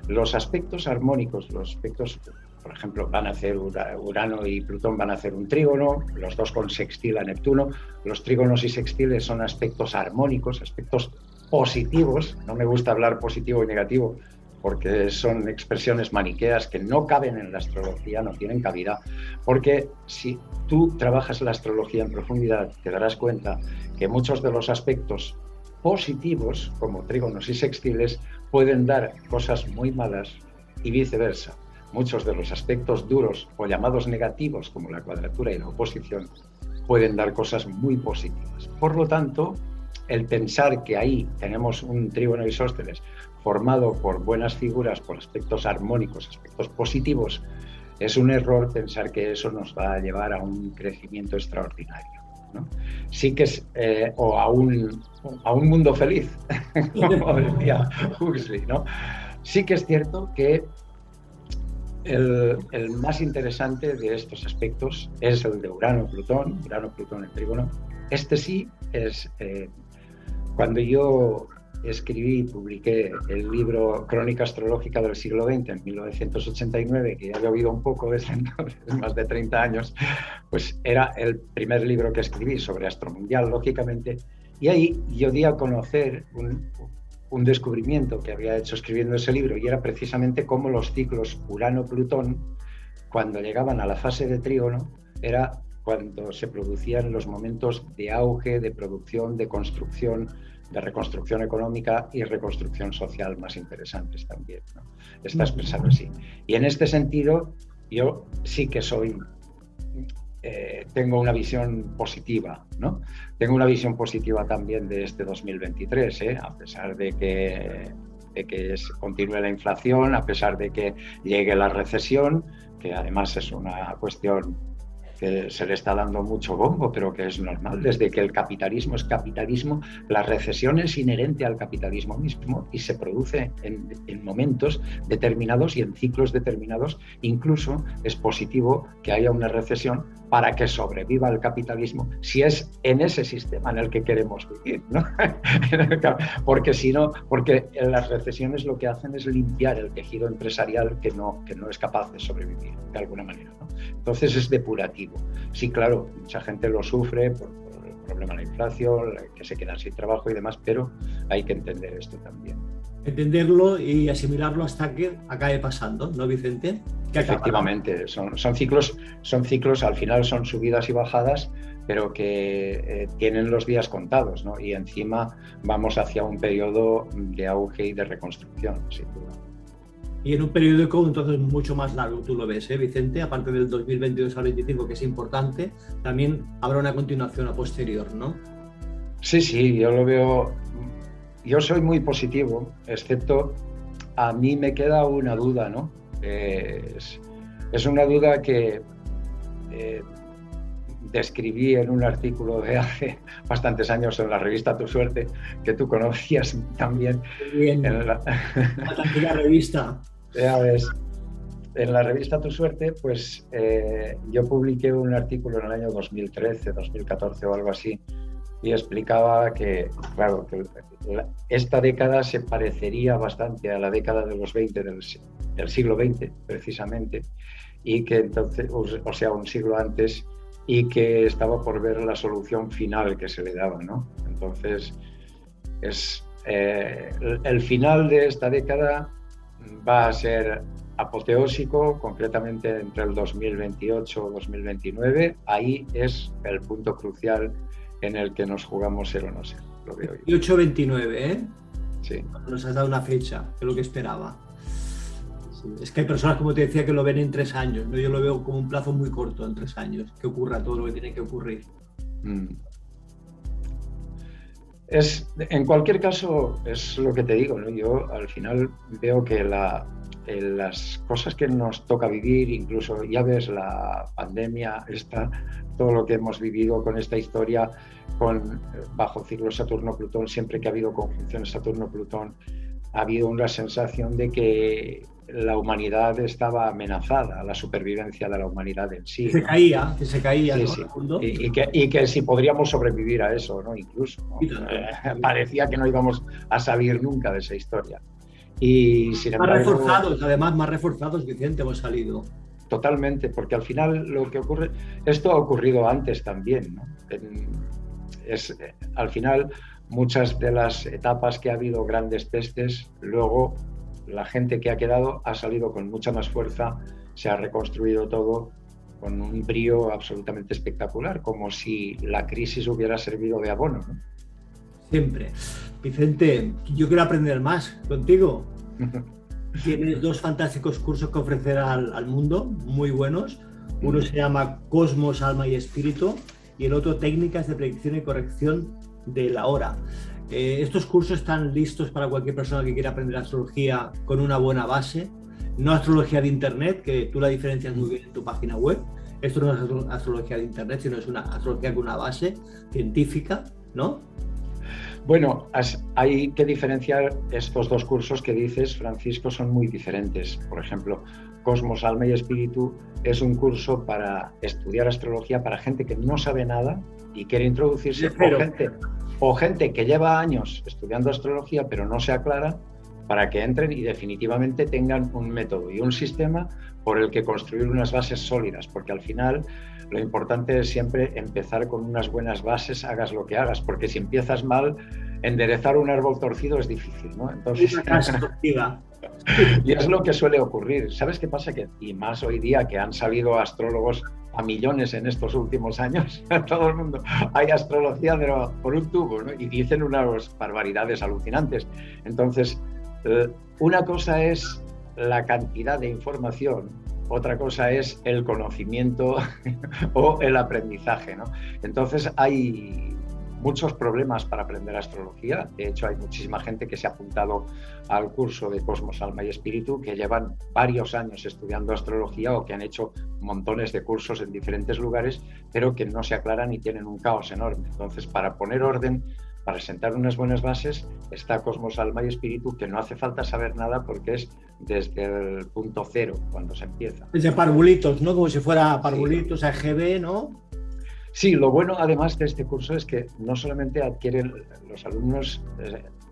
los aspectos armónicos, los aspectos, por ejemplo, van a hacer Urano y Plutón van a hacer un trígono, los 2 con sextil a Neptuno. Los trígonos y sextiles son aspectos armónicos, aspectos positivos. No me gusta hablar positivo y negativo porque son expresiones maniqueas que no caben en la astrología, no tienen cabida, porque si tú trabajas la astrología en profundidad te darás cuenta que muchos de los aspectos positivos, como trígonos y sextiles, pueden dar cosas muy malas y viceversa. Muchos de los aspectos duros o llamados negativos, como la cuadratura y la oposición, pueden dar cosas muy positivas. Por lo tanto, el pensar que ahí tenemos un trígono isósceles formado por buenas figuras, por aspectos armónicos, aspectos positivos, es un error pensar que eso nos va a llevar a un crecimiento extraordinario, ¿no? Sí que es, o a un mundo feliz, como decía Huxley, ¿no? Sí que es cierto que el más interesante de estos aspectos es el de Urano-Plutón en trígono. Este sí es, cuando yo escribí y publiqué el libro Crónica Astrológica del siglo XX en 1989, que ya había oído un poco desde entonces, más de 30 años, pues era el primer libro que escribí sobre astromundial, lógicamente, y ahí yo di a conocer un descubrimiento que había hecho escribiendo ese libro, y era precisamente cómo los ciclos Urano-Plutón, cuando llegaban a la fase de trígono, era cuando se producían los momentos de auge, de producción, de construcción, de reconstrucción económica y reconstrucción social más interesantes también, ¿no? Está expresado así. Y en este sentido, yo sí que tengo una visión positiva, ¿no? Tengo una visión positiva también de este 2023, a pesar de que continúe la inflación, a pesar de que llegue la recesión, que además es una cuestión que se le está dando mucho bombo, pero que es normal. Desde que el capitalismo es capitalismo, la recesión es inherente al capitalismo mismo y se produce en momentos determinados y en ciclos determinados. Incluso es positivo que haya una recesión para que sobreviva el capitalismo, si es en ese sistema en el que queremos vivir, ¿no? Porque si no, porque las recesiones lo que hacen es limpiar el tejido empresarial que no es capaz de sobrevivir de alguna manera, ¿no? Entonces es depurativo. Sí, claro, mucha gente lo sufre por el problema de la inflación, que se quedan sin trabajo y demás, pero hay que entender esto también. Entenderlo y asimilarlo hasta que acabe pasando, ¿no, Vicente? Efectivamente, son ciclos, al final son subidas y bajadas, pero que tienen los días contados, ¿no? Y encima vamos hacia un periodo de auge y de reconstrucción, sin duda. Y en un periódico entonces mucho más largo, tú lo ves, Vicente, aparte del 2022 al 25, que es importante, también habrá una continuación a posterior, ¿no? Sí, yo lo veo. Yo soy muy positivo, excepto a mí me queda una duda, ¿no? Es una duda que describí en un artículo de hace bastantes años en la revista Tu Suerte, que tú conocías también. Muy bien, la tranquila revista. Ya ves, en la revista Tu Suerte, pues yo publiqué un artículo en el año 2013, 2014 o algo así, y explicaba que, claro, que esta década se parecería bastante a la década de los 20 del siglo XX, precisamente, y que entonces, o sea, un siglo antes, y que estaba por ver la solución final que se le daba, ¿no? Entonces, el final de esta década va a ser apoteósico, concretamente entre el 2028 o 2029. Ahí es el punto crucial en el que nos jugamos ser o no ser, lo veo yo. 28-29, ¿eh? Sí. Nos has dado una fecha, que es lo que esperaba. Sí. Es que hay personas, como te decía, que lo ven en 3 años, ¿no? Yo lo veo como un plazo muy corto, en 3 años, que ocurra todo lo que tiene que ocurrir. En cualquier caso, es lo que te digo, ¿no? Yo al final veo que las cosas que nos toca vivir, incluso ya ves la pandemia, todo lo que hemos vivido con esta historia, bajo ciclo Saturno-Plutón, siempre que ha habido conjunciones Saturno-Plutón, ha habido una sensación de que la humanidad estaba amenazada, la supervivencia de la humanidad en sí. Que se caía, sí, ¿no? Sí. Y que si podríamos sobrevivir a eso, ¿no? Incluso, ¿no? Parecía que no íbamos a salir nunca de esa historia. Y sin embargo, más reforzados, Vicente, hemos salido. Totalmente, porque al final lo que ocurre, esto ha ocurrido antes también, ¿no? Al final, muchas de las etapas que ha habido grandes pestes, luego la gente que ha quedado ha salido con mucha más fuerza, se ha reconstruido todo con un brío absolutamente espectacular, como si la crisis hubiera servido de abono, ¿no? Siempre. Vicente, yo quiero aprender más contigo. Tienes 2 fantásticos cursos que ofrecer al mundo, muy buenos. Uno se llama Cosmos, Alma y Espíritu y el otro Técnicas de Predicción y Corrección de la Hora. Estos cursos están listos para cualquier persona que quiera aprender astrología con una buena base. No astrología de internet, que tú la diferencias muy bien en tu página web. Esto no es astrología de internet, sino es una astrología con una base científica, ¿no? Bueno, hay que diferenciar estos 2 cursos que dices, Francisco, son muy diferentes. Por ejemplo, Cosmos, Alma y Espíritu es un curso para estudiar astrología para gente que no sabe nada y quiere introducirse, o gente que lleva años estudiando astrología pero no se aclara, para que entren y definitivamente tengan un método y un sistema por el que construir unas bases sólidas, porque al final lo importante es siempre empezar con unas buenas bases, hagas lo que hagas, porque si empiezas mal, enderezar un árbol torcido es difícil, ¿no? Entonces, y es lo que suele ocurrir. ¿Sabes qué pasa? Y más hoy día que han salido astrólogos a millones en estos últimos años, todo el mundo, hay astrología pero por un tubo, ¿no? Y dicen unas barbaridades alucinantes. Entonces, una cosa es la cantidad de información, otra cosa es el conocimiento o el aprendizaje, ¿no? Entonces hay muchos problemas para aprender astrología. De hecho, hay muchísima gente que se ha apuntado al curso de Cosmos, Alma y Espíritu, que llevan varios años estudiando astrología o que han hecho montones de cursos en diferentes lugares, pero que no se aclaran y tienen un caos enorme. Entonces, para poner orden, para sentar unas buenas bases, está Cosmos, Alma y Espíritu, que no hace falta saber nada porque es desde el punto cero cuando se empieza. Desde parvulitos, ¿no? Como si fuera parvulitos, sí. AGB, ¿no? Sí, lo bueno además de este curso es que no solamente adquieren los alumnos,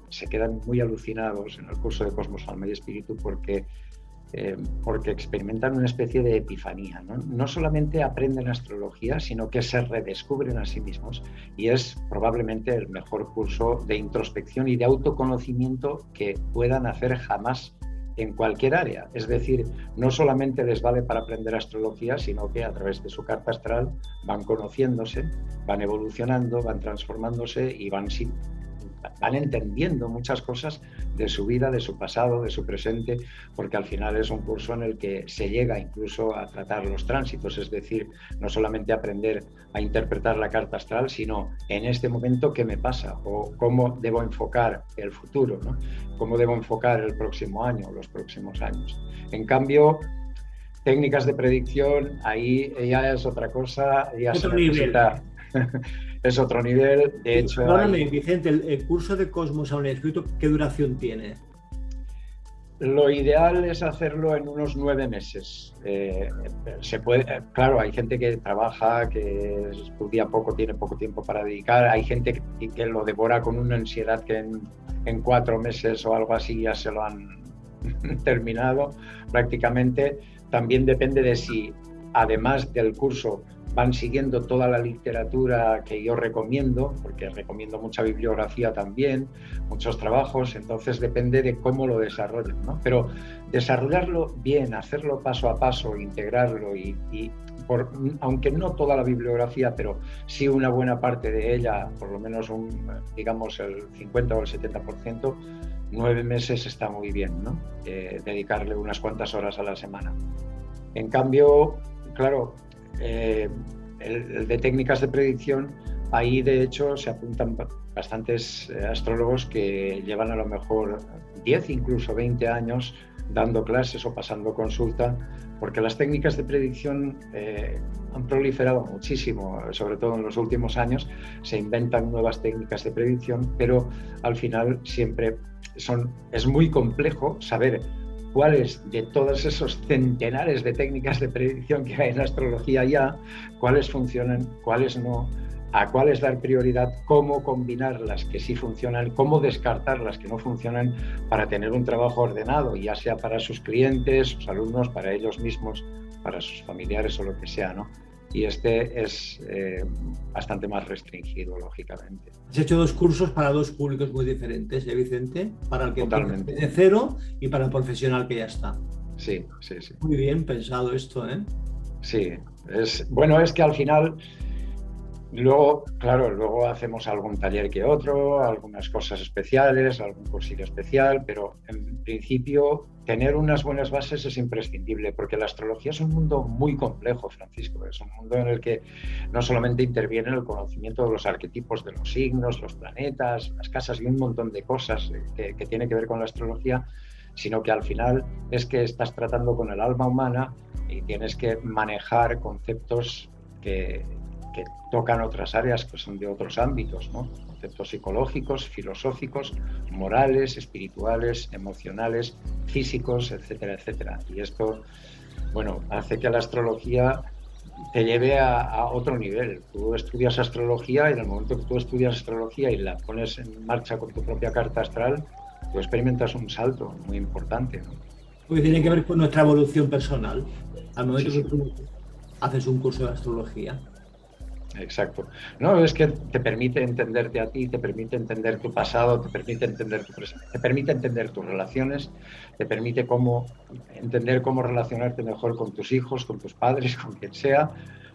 se quedan muy alucinados en el curso de Cosmos, Alma y Espíritu porque experimentan una especie de epifanía, ¿no? No solamente aprenden astrología, sino que se redescubren a sí mismos y es probablemente el mejor curso de introspección y de autoconocimiento que puedan hacer jamás en cualquier área. Es decir, no solamente les vale para aprender astrología, sino que a través de su carta astral van conociéndose, van evolucionando, van transformándose y van entendiendo muchas cosas de su vida, de su pasado, de su presente, porque al final es un curso en el que se llega incluso a tratar los tránsitos, es decir, no solamente aprender a interpretar la carta astral, sino en este momento qué me pasa o cómo debo enfocar el futuro, ¿no? Cómo debo enfocar el próximo año o los próximos años. En cambio, técnicas de predicción, ahí ya es otra cosa, ya se necesita... Es otro nivel, de hecho... Perdóname, Vicente, el curso de Cosmos Alma y Espíritu, ¿qué duración tiene? Lo ideal es hacerlo en unos 9 meses. Se puede, claro, hay gente que trabaja, que estudia poco, tiene poco tiempo para dedicar, hay gente que lo devora con una ansiedad que en 4 meses o algo así ya se lo han terminado prácticamente. También depende de si, además del curso, van siguiendo toda la literatura que yo recomiendo, porque recomiendo mucha bibliografía también, muchos trabajos, entonces depende de cómo lo desarrollen, ¿no? Pero desarrollarlo bien, hacerlo paso a paso, integrarlo y aunque no toda la bibliografía, pero sí una buena parte de ella, por lo menos digamos el 50 o el 70%, 9 meses está muy bien, ¿no? Dedicarle unas cuantas horas a la semana. En cambio, claro, el de técnicas de predicción, ahí de hecho se apuntan bastantes astrólogos que llevan a lo mejor 10, incluso 20 años dando clases o pasando consulta, porque las técnicas de predicción han proliferado muchísimo, sobre todo en los últimos años, se inventan nuevas técnicas de predicción, pero al final siempre es muy complejo saber cuáles de todos esos centenares de técnicas de predicción que hay en la astrología ya, cuáles funcionan, cuáles no, a cuáles dar prioridad, cómo combinar las que sí funcionan, cómo descartar las que no funcionan para tener un trabajo ordenado, ya sea para sus clientes, sus alumnos, para ellos mismos, para sus familiares o lo que sea, ¿no? Y este es bastante más restringido, lógicamente. Has hecho 2 cursos para 2 públicos muy diferentes, ¿eh, Vicente? Para el que empieza desde cero y para el profesional que ya está. Sí, sí, sí. Muy bien pensado esto, ¿eh? Sí. Es que al final Luego, claro, luego hacemos algún taller que otro, algunas cosas especiales, algún cursillo especial, pero en principio tener unas buenas bases es imprescindible, porque la astrología es un mundo muy complejo, Francisco. Es un mundo en el que no solamente interviene el conocimiento de los arquetipos de los signos, los planetas, las casas y un montón de cosas que tiene que ver con la astrología, sino que al final es que estás tratando con el alma humana y tienes que manejar conceptos que tocan otras áreas que son de otros ámbitos, ¿no? Conceptos psicológicos, filosóficos, morales, espirituales, emocionales, físicos, etcétera, etcétera. Y esto, bueno, hace que la astrología te lleve a otro nivel. Tú estudias astrología y en el momento que tú estudias astrología y la pones en marcha con tu propia carta astral, tú experimentas un salto muy importante, ¿no? Porque tiene que ver con nuestra evolución personal. Al momento Sí, que tú haces un curso de astrología. Exacto. No, es que te permite entenderte a ti, te permite entender tu pasado, te permite entender tu presente, te permite entender tus relaciones, te permite entender cómo relacionarte mejor con tus hijos, con tus padres, con quien sea.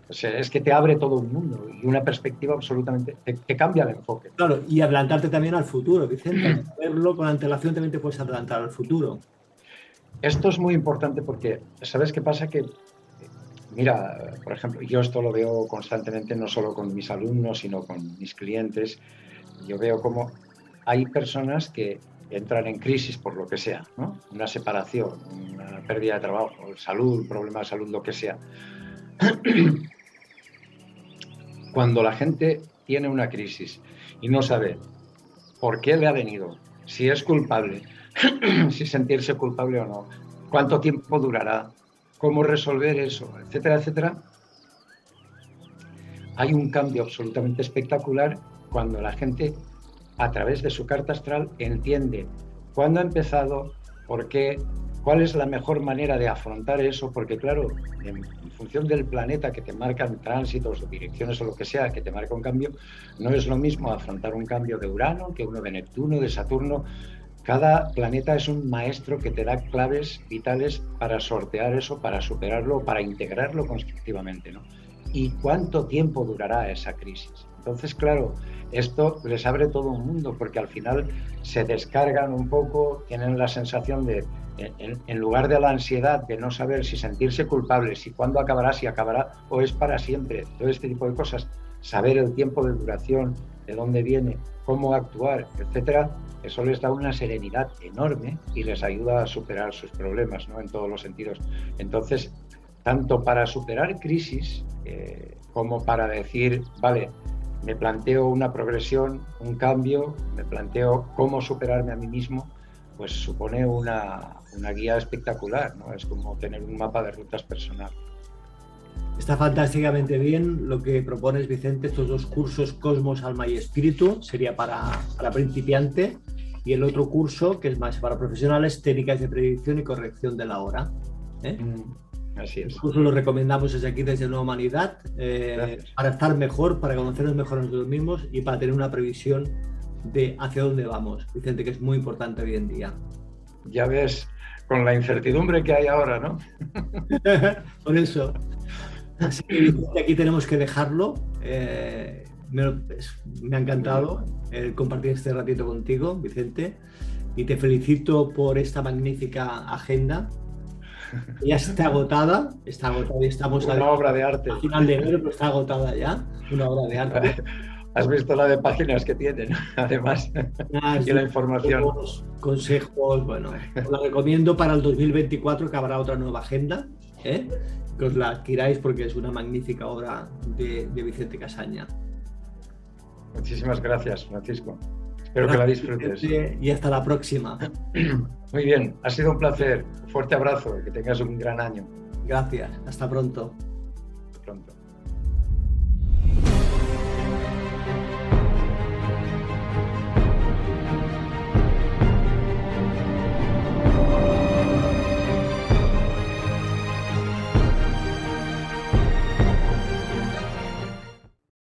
O sea, es que te abre todo un mundo y una perspectiva absolutamente, te cambia el enfoque. Claro, y adelantarte también al futuro, Vicente. Verlo con antelación también te puedes adelantar al futuro. Esto es muy importante porque, ¿sabes qué pasa? Que mira, por ejemplo, yo esto lo veo constantemente, no solo con mis alumnos, sino con mis clientes. Yo veo cómo hay personas que entran en crisis por lo que sea, ¿no? Una separación, una pérdida de trabajo, salud, un problema de salud, lo que sea. Cuando la gente tiene una crisis y no sabe por qué le ha venido, si es culpable, si sentirse culpable o no, cuánto tiempo durará, cómo resolver eso, etcétera, etcétera, hay un cambio absolutamente espectacular cuando la gente, a través de su carta astral, entiende cuándo ha empezado, por qué, cuál es la mejor manera de afrontar eso, porque claro, en función del planeta que te marcan tránsitos o direcciones o lo que sea, que te marca un cambio, no es lo mismo afrontar un cambio de Urano que uno de Neptuno, de Saturno. Cada planeta es un maestro que te da claves vitales para sortear eso, para superarlo, para integrarlo constructivamente, ¿no? ¿Y cuánto tiempo durará esa crisis? Entonces, claro, esto les abre todo un mundo, porque al final se descargan un poco, tienen la sensación de, en lugar de la ansiedad de no saber si sentirse culpable, si cuándo acabará, si acabará o es para siempre, todo este tipo de cosas, saber el tiempo de duración, de dónde viene, cómo actuar, etcétera, eso les da una serenidad enorme y les ayuda a superar sus problemas, ¿no? En todos los sentidos. Entonces, tanto para superar crisis como para decir, vale, me planteo una progresión, un cambio, me planteo cómo superarme a mí mismo, pues supone una guía espectacular, ¿no? Es como tener un mapa de rutas personal. Está fantásticamente bien lo que propones, Vicente. Estos dos cursos, Cosmos, Alma y Espíritu, sería para principiante, y el otro curso, que es más para profesionales, Técnicas de Predicción y Corrección de la Hora. Así es. El curso lo recomendamos desde aquí, desde Nueva Humanidad, para estar mejor, para conocernos mejor a nosotros mismos y para tener una previsión de hacia dónde vamos, Vicente, que es muy importante hoy en día. Ya ves, con la incertidumbre que hay ahora, ¿no? Por eso. Así que, Vicente, aquí tenemos que dejarlo. Me ha encantado compartir este ratito contigo, Vicente, y te felicito por esta magnífica agenda. Ya está agotada y estamos una obra de arte. A final de enero, pero está agotada ya, una obra de arte. Has visto la de páginas que tienen, además, y la información. Consejos, bueno, os la recomiendo para el 2024, que habrá otra nueva agenda, que os la adquiráis porque es una magnífica obra de Vicente Casaña. Muchísimas gracias, Francisco. Espero que la disfrutes. Y hasta la próxima. Muy bien, ha sido un placer. Un fuerte abrazo y que tengas un gran año. Gracias, hasta pronto. Hasta pronto.